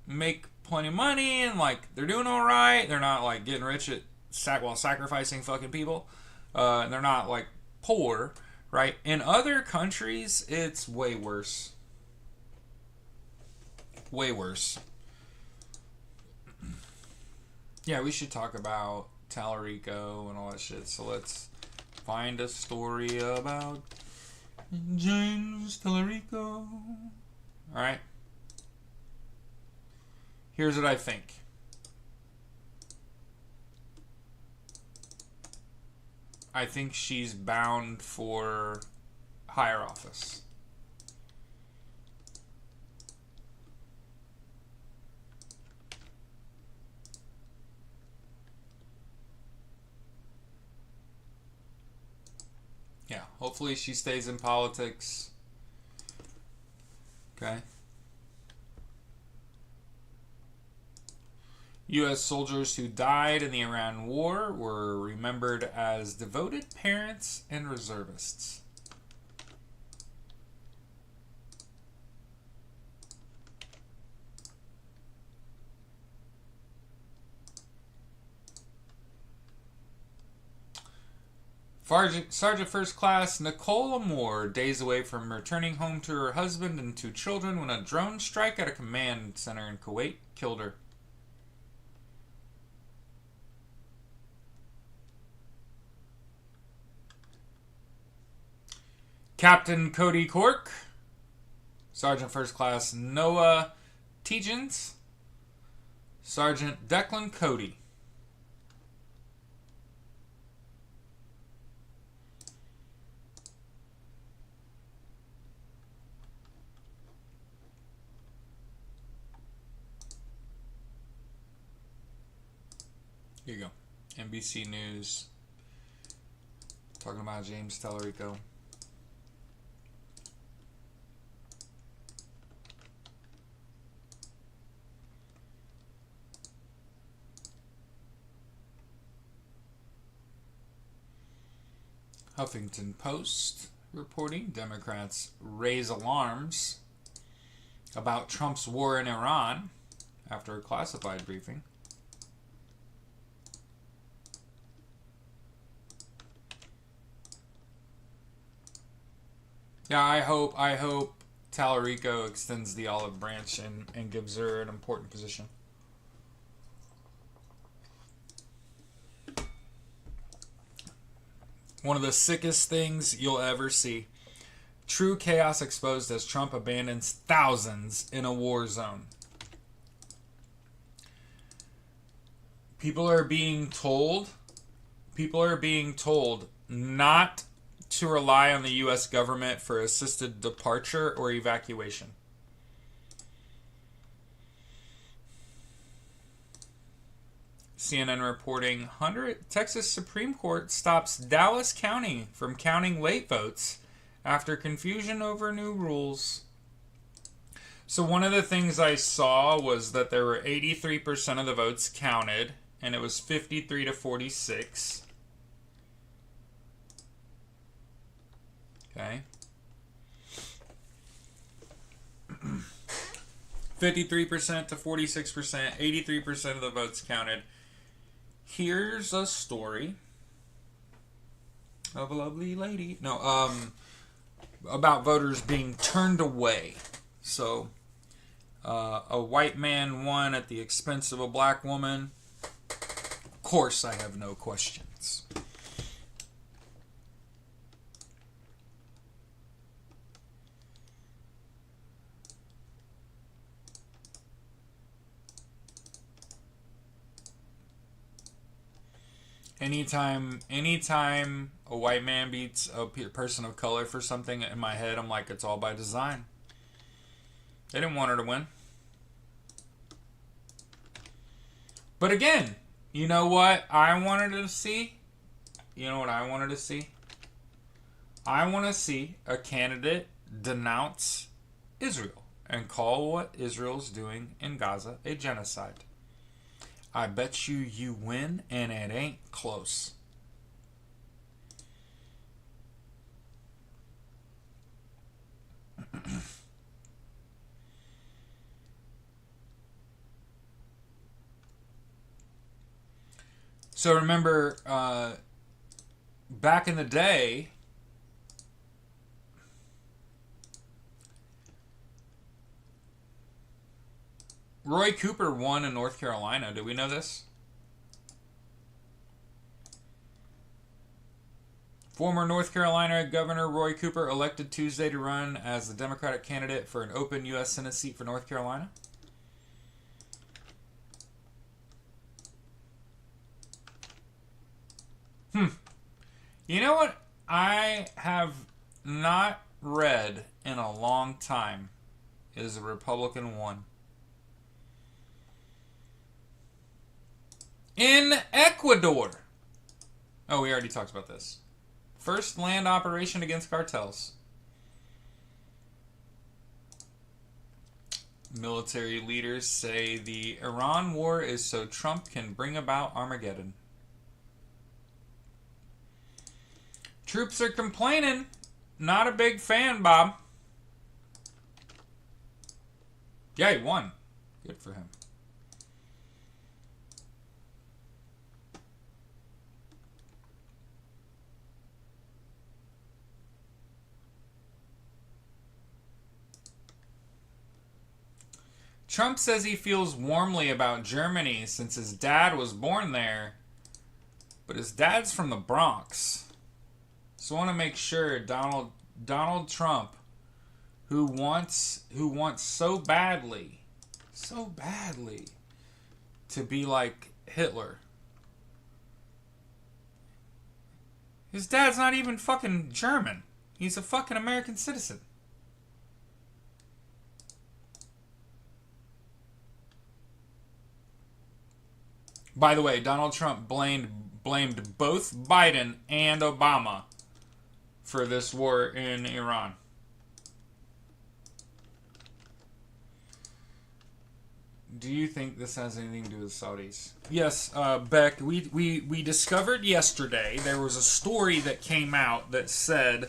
make plenty of money and, like, they're doing all right. They're not, like, getting rich while sacrificing fucking people. And they're not, like, poor, right? In other countries, it's way worse. Way worse. Yeah, we should talk about Tallarico and all that shit. So let's find a story about James Tallarico. Alright. Here's what I think. I think she's bound for higher office. Yeah, hopefully she stays in politics. Okay. U.S. soldiers who died in the Iran War were remembered as devoted parents and reservists. Sergeant First Class Nicola Moore, days away from returning home to her husband and 2 children when a drone strike at a command center in Kuwait killed her. Captain Cody Cork, Sergeant First Class Noah Tegens, Sergeant Declan Cody. Here you go. NBC News talking about James Tallarico. Huffington Post reporting Democrats raise alarms about Trump's war in Iran after a classified briefing. Yeah, I hope Tallarico extends the olive branch and gives her an important position. One of the sickest things you'll ever see. True chaos exposed as Trump abandons thousands in a war zone. People are being told not to rely on the U.S. government for assisted departure or evacuation. CNN reporting Texas Supreme Court stops Dallas County from counting late votes after confusion over new rules. So one of the things I saw was that there were 83% of the votes counted, and it was 53 to 46. Okay. 53% to 46%, 83% of the votes counted. Here's a story of a lovely lady. About voters being turned away. So, a white man won at the expense of a black woman. Of course, I have no questions. Anytime a white man beats a person of color for something, in my head, I'm like, it's all by design. They didn't want her to win. But again, you know what I wanted to see? You know what I wanted to see? I want to see a candidate denounce Israel and call what Israel's doing in Gaza a genocide. I bet you win, and it ain't close. So remember, back in the day, Roy Cooper won in North Carolina. Do we know this? Former North Carolina Governor Roy Cooper elected Tuesday to run as the Democratic candidate for an open U.S. Senate seat for North Carolina. You know what I have not read in a long time is a Republican won. In Ecuador. Oh, we already talked about this. First land operation against cartels. Military leaders say the Iran war is so Trump can bring about Armageddon. Troops are complaining. Not a big fan, Bob. Yeah, he won. Good for him. Trump says he feels warmly about Germany since his dad was born there, but his dad's from the Bronx. So I want to make sure Donald Donald Trump, who wants so badly to be like Hitler. His dad's not even fucking German. He's a fucking American citizen. By the way, Donald Trump blamed both Biden and Obama for this war in Iran. Do you think this has anything to do with Saudis? Yes, Beck, we discovered yesterday there was a story that came out that said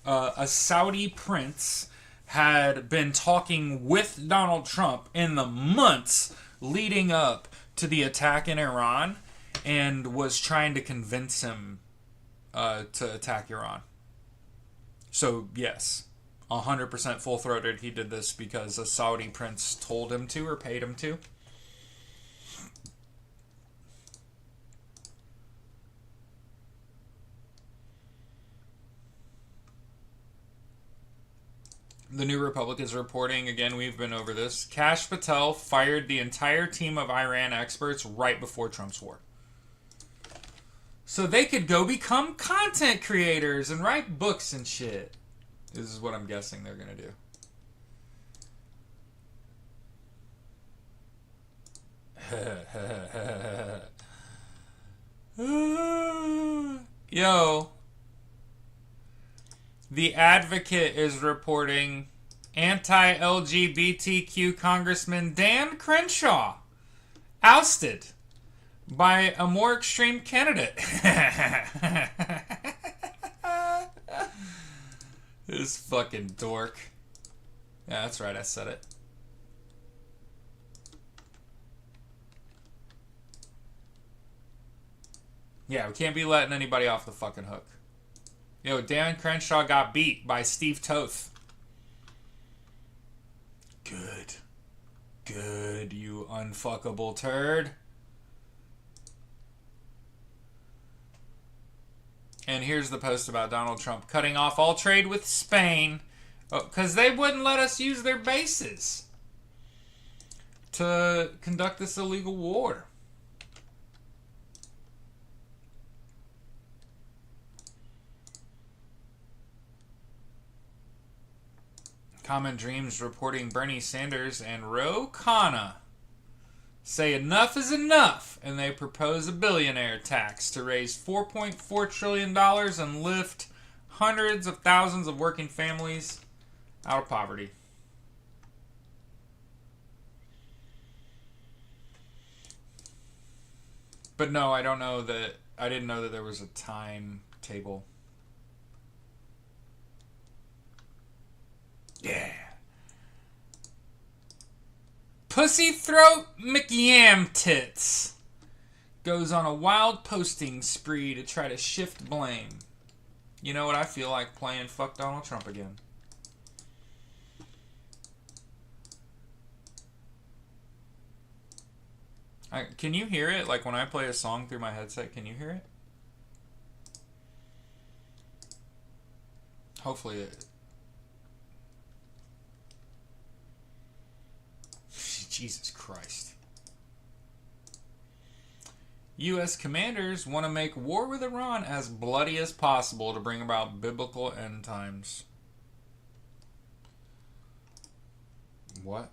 a Saudi prince had been talking with Donald Trump in the months leading up to the attack in Iran and was trying to convince him to attack Iran. So, yes, 100% full-throated, he did this because a Saudi prince told him to or paid him to. The New Republic is reporting, again, we've been over this, Kash Patel fired the entire team of Iran experts right before Trump's war. So they could go become content creators and write books and shit. This is what I'm guessing they're going to do. Yo. The Advocate is reporting anti-LGBTQ Congressman Dan Crenshaw ousted by a more extreme candidate. This fucking dork. Yeah, that's right, I said it. Yeah, we can't be letting anybody off the fucking hook. Yo, Dan Crenshaw got beat by Steve Toth. Good. Good, you unfuckable turd. And here's the post about Donald Trump cutting off all trade with Spain because they wouldn't let us use their bases to conduct this illegal war. Common Dreams reporting Bernie Sanders and Ro Khanna say enough is enough, and they propose a billionaire tax to raise $4.4 trillion and lift hundreds of thousands of working families out of poverty. But no, I didn't know that there was a timetable. Yeah. Pussy Throat McYam Tits goes on a wild posting spree to try to shift blame. You know what I feel like playing Fuck Donald Trump again. Can you hear it? Like when I play a song through my headset, can you hear it? Hopefully it... Jesus Christ. U.S. commanders want to make war with Iran as bloody as possible to bring about biblical end times. What?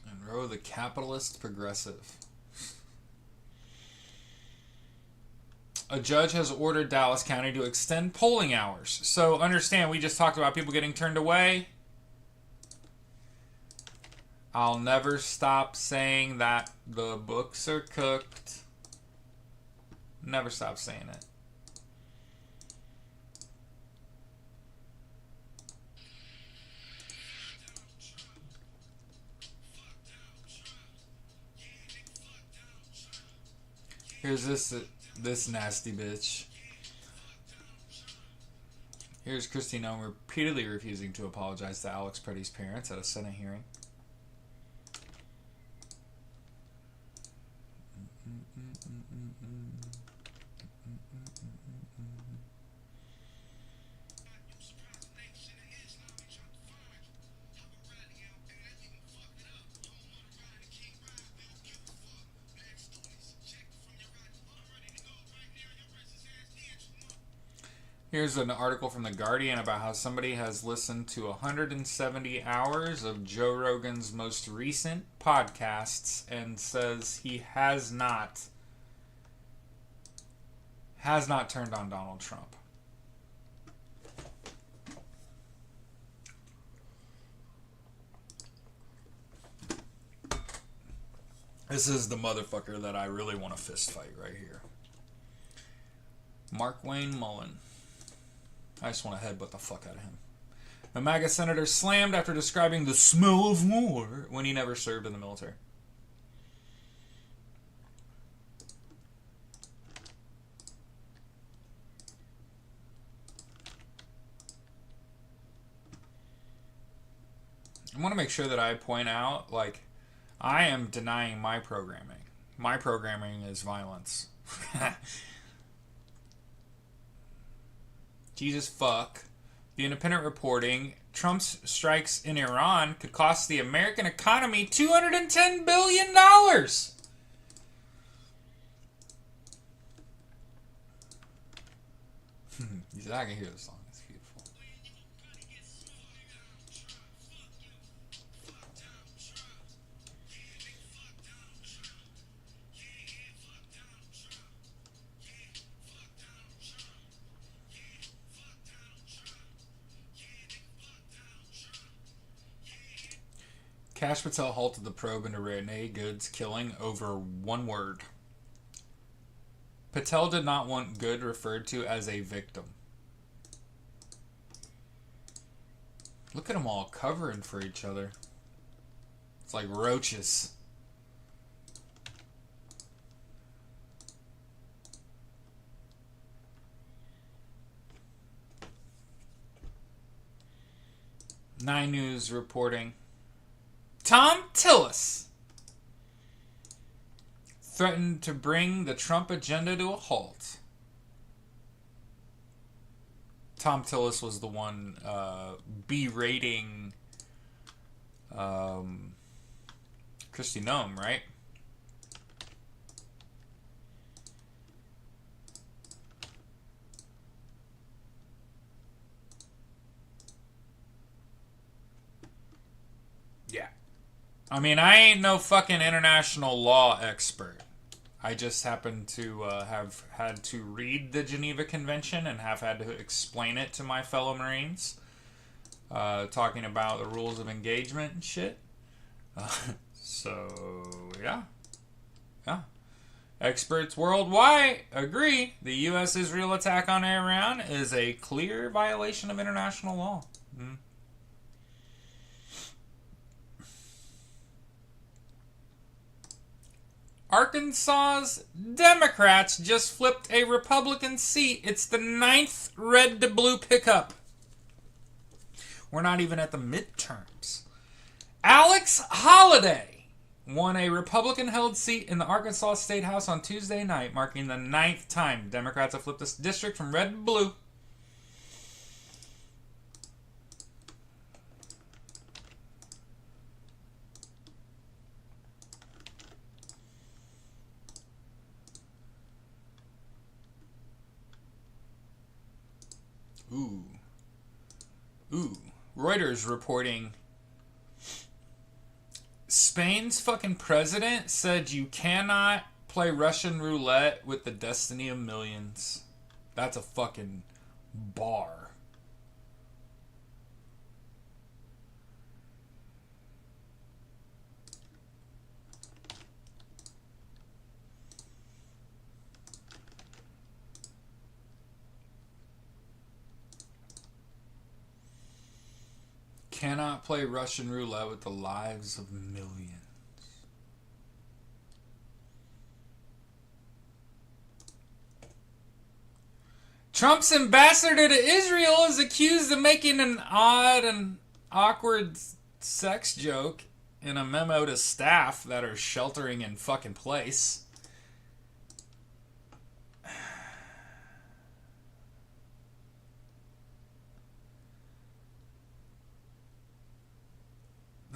And Roe the capitalist progressive. A judge has ordered Dallas County to extend polling hours. So understand, we just talked about people getting turned away. I'll never stop saying that the books are cooked. Never stop saying it. Here's this nasty bitch. Here's Christine Ohm repeatedly refusing to apologize to Alex Petty's parents at a Senate hearing. Here's an article from The Guardian about how somebody has listened to 170 hours of Joe Rogan's most recent podcasts and says he has not turned on Donald Trump. This is the motherfucker that I really want to fist fight right here. Mark Wayne Mullen. I just want to headbutt the fuck out of him. The MAGA senator slammed after describing the smell of war when he never served in the military. I want to make sure that I point out, like, I am denying my programming. My programming is violence. Jesus fuck. The Independent reporting, Trump's strikes in Iran could cost the American economy $210 billion. I can hear the song. It's beautiful. Kash Patel halted the probe into Renee Good's killing over one word. Patel did not want Good referred to as a victim. Look at them all covering for each other. It's like roaches. Nine News reporting. Tom Tillis threatened to bring the Trump agenda to a halt. Tom Tillis was the one berating Kristi Noem, right? Yeah. I mean, I ain't no fucking international law expert. I just happen to have had to read the Geneva Convention and have had to explain it to my fellow Marines, talking about the rules of engagement and shit. So, yeah. Yeah. Experts worldwide agree the U.S.-Israel attack on Iran is a clear violation of international law. Arkansas's Democrats just flipped a Republican seat. It's the 9th red to blue pickup. We're not even at the midterms. Alex Holliday won a Republican-held seat in the Arkansas State House on Tuesday night, marking the 9th time Democrats have flipped this district from red to blue. Ooh. Reuters reporting Spain's fucking president said you cannot play Russian roulette with the destiny of millions. That's a fucking bar. Cannot play Russian roulette with the lives of millions. Trump's ambassador to Israel is accused of making an odd and awkward sex joke in a memo to staff that are sheltering in fucking place.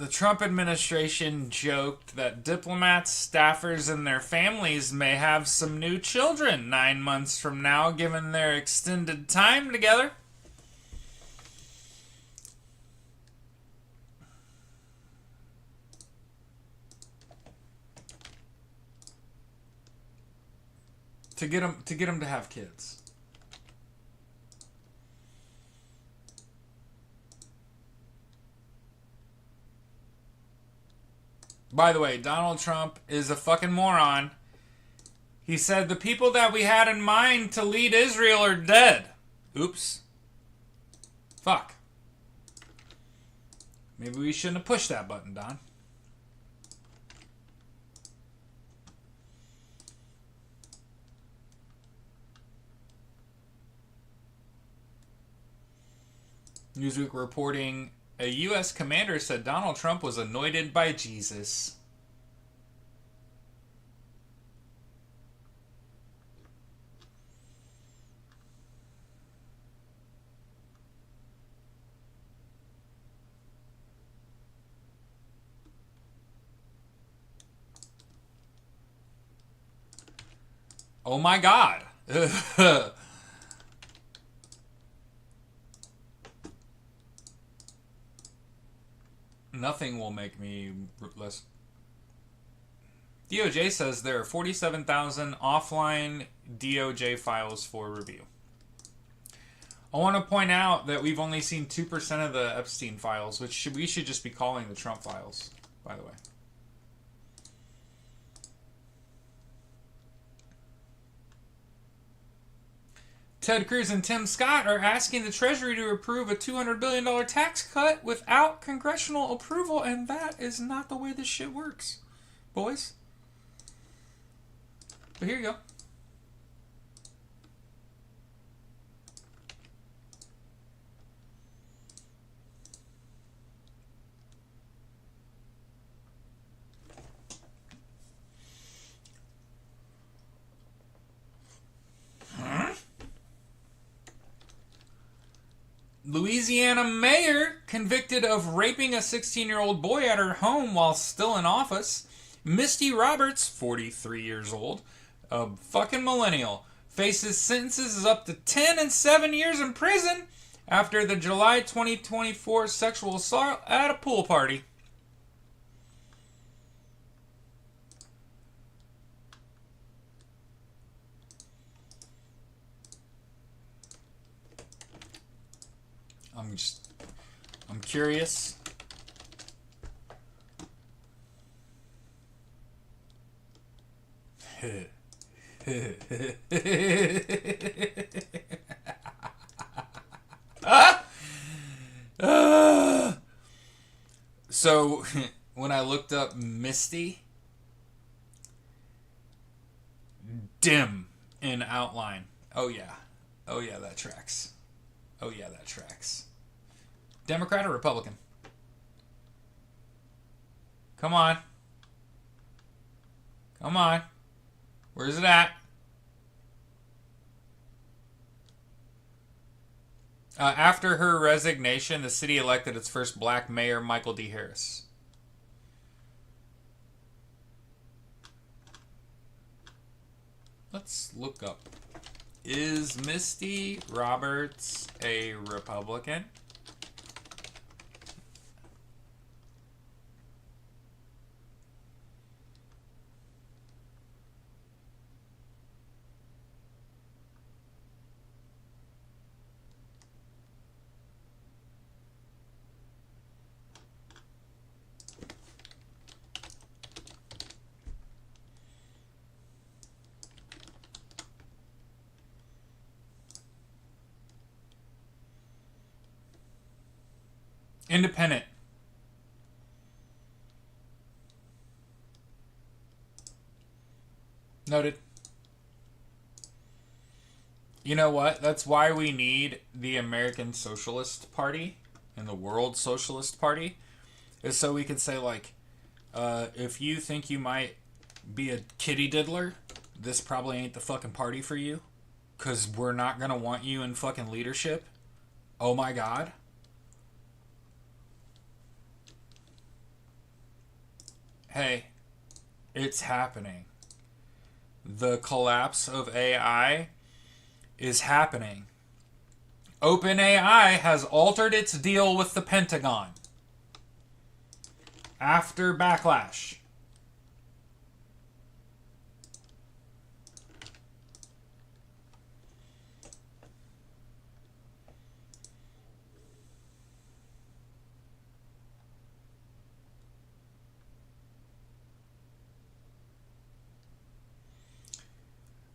The Trump administration joked that diplomats, staffers, and their families may have some new children 9 months from now, given their extended time together. To get them to have kids. By the way, Donald Trump is a fucking moron. He said the people that we had in mind to lead Israel are dead. Oops. Fuck. Maybe we shouldn't have pushed that button, Don. Newsweek reporting a U.S. commander said Donald Trump was anointed by Jesus. Oh my God. Nothing will make me less. DOJ says there are 47,000 offline DOJ files for review. I want to point out that we've only seen 2% of the Epstein files, which we should just be calling the Trump files, by the way. Ted Cruz and Tim Scott are asking the Treasury to approve a $200 billion tax cut without congressional approval, and that is not the way this shit works, boys. But here you go. Louisiana mayor convicted of raping a 16-year-old boy at her home while still in office. Misty Roberts, 43 years old, a fucking millennial, faces sentences of up to 10 and 7 years in prison after the July 2024 sexual assault at a pool party. I'm curious. So, when I looked up Misty, dim in outline. Oh yeah, that tracks. Oh yeah, that tracks. Democrat or Republican? Come on. Come on. Where's it at? After her resignation, the city elected its first black mayor, Michael D. Harris. Let's look up. Is Misty Roberts a Republican? Independent. Noted. You know what? That's why we need the American Socialist Party and the World Socialist Party. Is so we could say, like, if you think you might be a kitty diddler, this probably ain't the fucking party for you. Because we're not going to want you in fucking leadership. Oh my God. Hey, it's happening. The collapse of AI is happening. OpenAI has altered its deal with the Pentagon after backlash.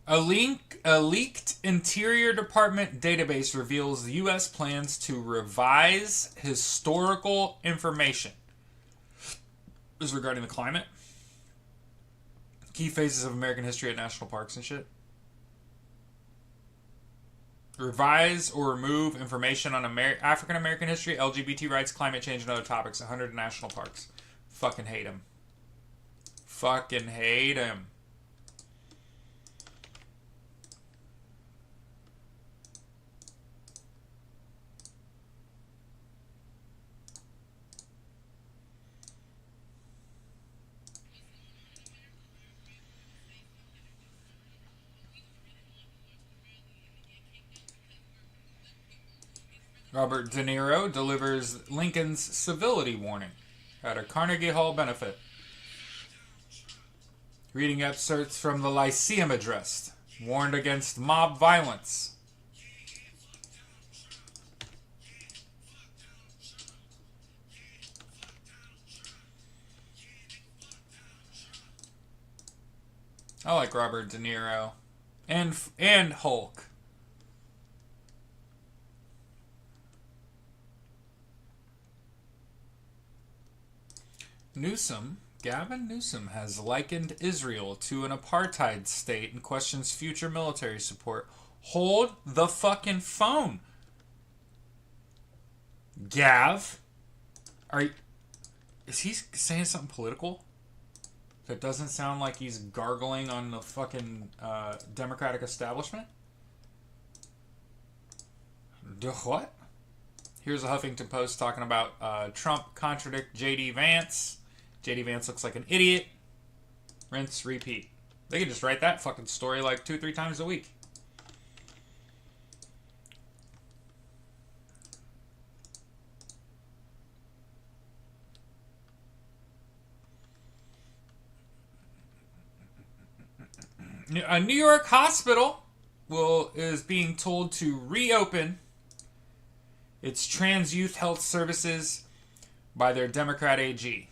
A leaked Interior Department database reveals the U.S. plans to revise historical information. This is regarding the climate. Key phases of American history at national parks and shit. Revise or remove information on African American history, LGBT rights, climate change, and other topics. 100 national parks. Fucking hate him. Fucking hate him. Robert De Niro delivers Lincoln's civility warning at a Carnegie Hall benefit. Reading excerpts from the Lyceum Address, warned against mob violence. I like Robert De Niro and Hulk. Gavin Newsom has likened Israel to an apartheid state and questions future military support. Hold the fucking phone. Gav, is he saying something political? That doesn't sound like he's gargling on the fucking Democratic establishment? What? Here's a Huffington Post talking about Trump contradict J.D. Vance. J.D. Vance looks like an idiot. Rinse, repeat. They can just write that fucking story like 2-3 times a week. A New York hospital is being told to reopen its trans youth health services by their Democrat AG.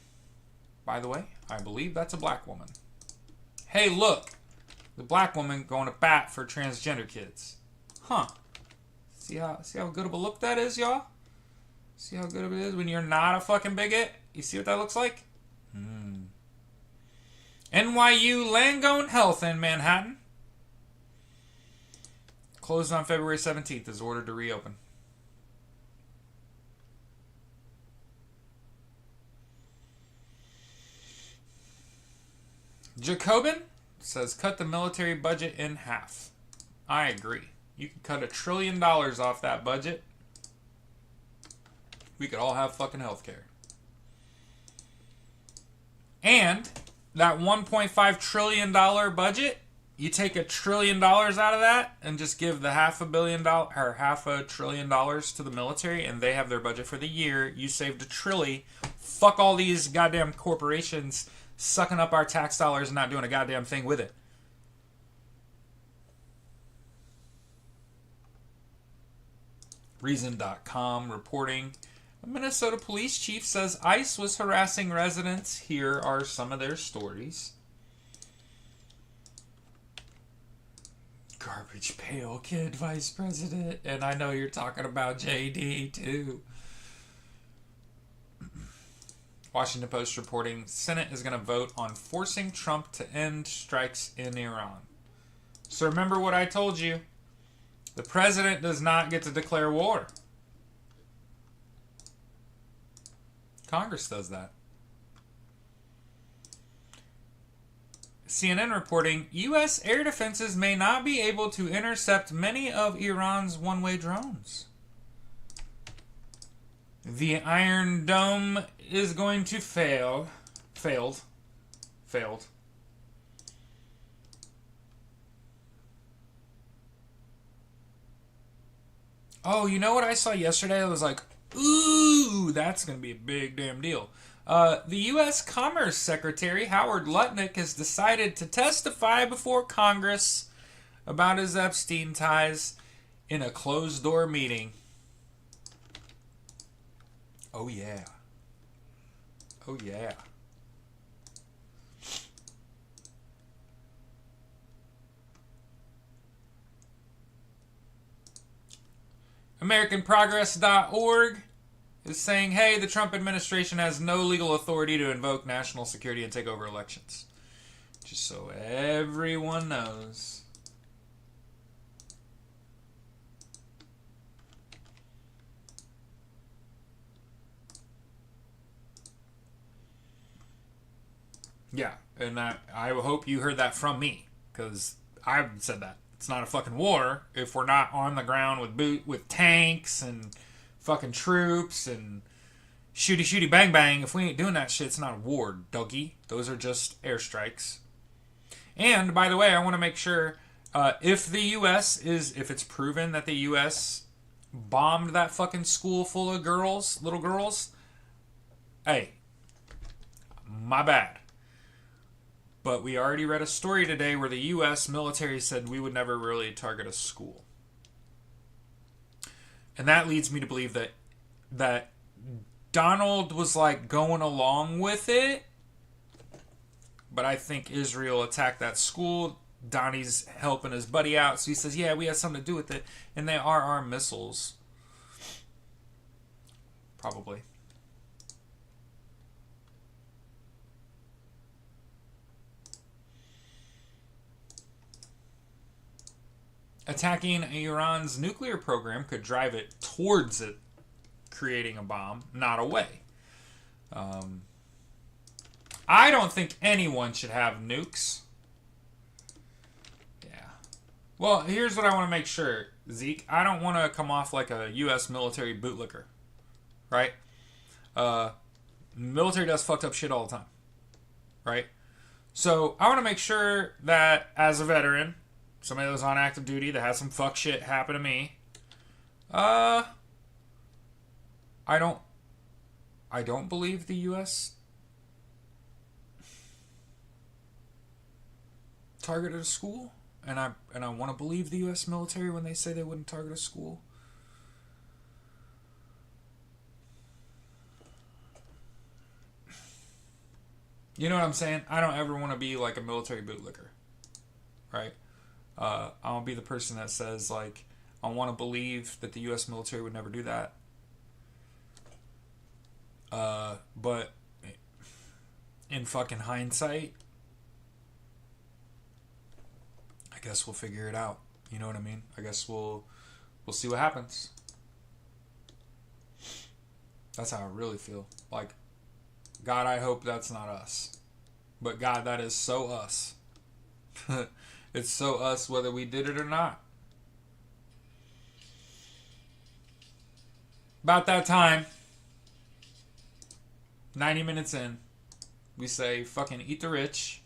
By the way, I believe that's a black woman. Hey, look. The black woman going to bat for transgender kids. Huh. See how good of a look that is, y'all? See how good of it is when you're not a fucking bigot? You see what that looks like? NYU Langone Health in Manhattan. Closed on February 17th is ordered to reopen. Jacobin says cut the military budget in half. I agree. You could cut $1 trillion off that budget. We could all have fucking healthcare. And that $1.5 trillion budget, you take $1 trillion out of that and just give the $500 billion to the military, and they have their budget for the year. You saved $1 trillion. Fuck all these goddamn corporations sucking up our tax dollars and not doing a goddamn thing with it. Reason.com reporting, a Minnesota police chief says ICE was harassing residents. Here are some of their stories. Garbage pail kid vice president. And I know you're talking about JD too. Washington Post reporting, Senate is going to vote on forcing Trump to end strikes in Iran. So remember what I told you. The president does not get to declare war. Congress does that. CNN reporting, U.S. air defenses may not be able to intercept many of Iran's one-way drones. The Iron Dome is going to failed. failed. Oh, you know what I saw yesterday? I was like, ooh, that's going to be a big damn deal. The U.S. Commerce Secretary, Howard Lutnick, has decided to testify before Congress about his Epstein ties in a closed-door meeting. Oh, yeah. Oh, yeah. AmericanProgress.org is saying, hey, the Trump administration has no legal authority to invoke national security and take over elections. Just so everyone knows. Yeah, and I hope you heard that from me, because I said that. It's not a fucking war if we're not on the ground with tanks and fucking troops and shooty bang bang. If we ain't doing that shit, it's not a war, doggy. Those are just airstrikes. And by the way, I want to make sure if it's proven that the U.S. bombed that fucking school full of little girls, hey, my bad. But we already read a story today where the U.S. military said we would never really target a school. And that leads me to believe that Donald was like going along with it. But I think Israel attacked that school. Donnie's helping his buddy out. So he says, yeah, we had something to do with it. And they are our missiles. Probably. Attacking Iran's nuclear program could drive it towards it creating a bomb, not away. I don't think anyone should have nukes. Yeah. Well, here's what I want to make sure, Zeke. I don't want to come off like a U.S. military bootlicker. Right? Military does fucked up shit all the time. Right? So, I want to make sure that as a veteran, somebody that was on active duty that had some fuck shit happen to me, I don't believe the U.S. targeted a school, and I want to believe the U.S. military when they say they wouldn't target a school. You know what I'm saying? I don't ever want to be like a military bootlicker, right? I want to be the person that says, like, I want to believe that the U.S. military would never do that. But in fucking hindsight, I guess we'll figure it out. You know what I mean? I guess we'll see what happens. That's how I really feel. Like, God, I hope that's not us. But God, that is so us. It's so us whether we did it or not. About that time, 90 minutes in, we say, fucking eat the rich.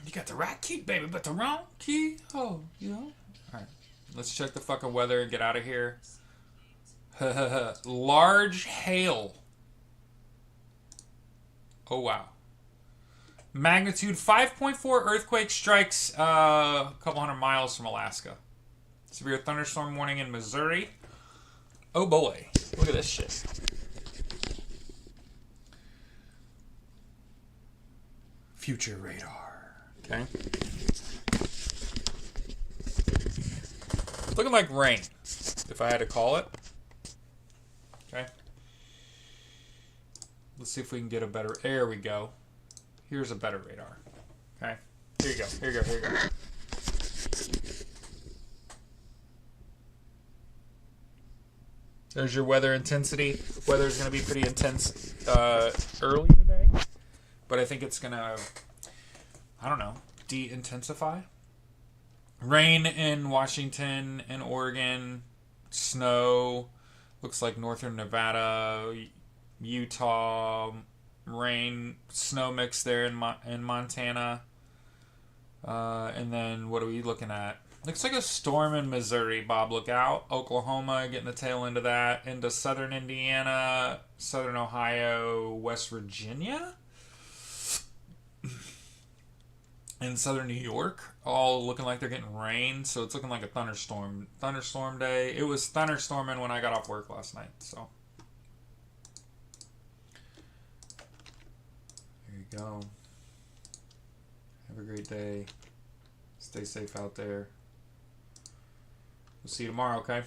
You got the right key, baby, but the wrong key? Oh, you know? Alright. Let's check the fucking weather and get out of here. Large hail. Oh, wow. Magnitude 5.4 earthquake strikes a couple hundred miles from Alaska. Severe thunderstorm warning in Missouri. Oh, boy. Look at this shit. Future radar. Okay. Looking like rain, if I had to call it. Okay. Let's see if we can get a better... There we go. Here's a better radar. Okay. Here you go. Here you go. Here you go. There's your weather intensity. Weather's going to be pretty intense early today. But I think it's going to... I don't know, de-intensify. Rain in Washington and Oregon. Snow. Looks like northern Nevada, Utah. Rain, snow mix there in Montana. And then what are we looking at? Looks like a storm in Missouri, Bob. Look out. Oklahoma getting the tail end of that. Into southern Indiana, southern Ohio, West Virginia, and southern New York. All looking like they're getting rain. So it's looking like a thunderstorm. Thunderstorm day. It was thunderstorming when I got off work last night. So there you go. Have a great day. Stay safe out there. We'll see you tomorrow, okay?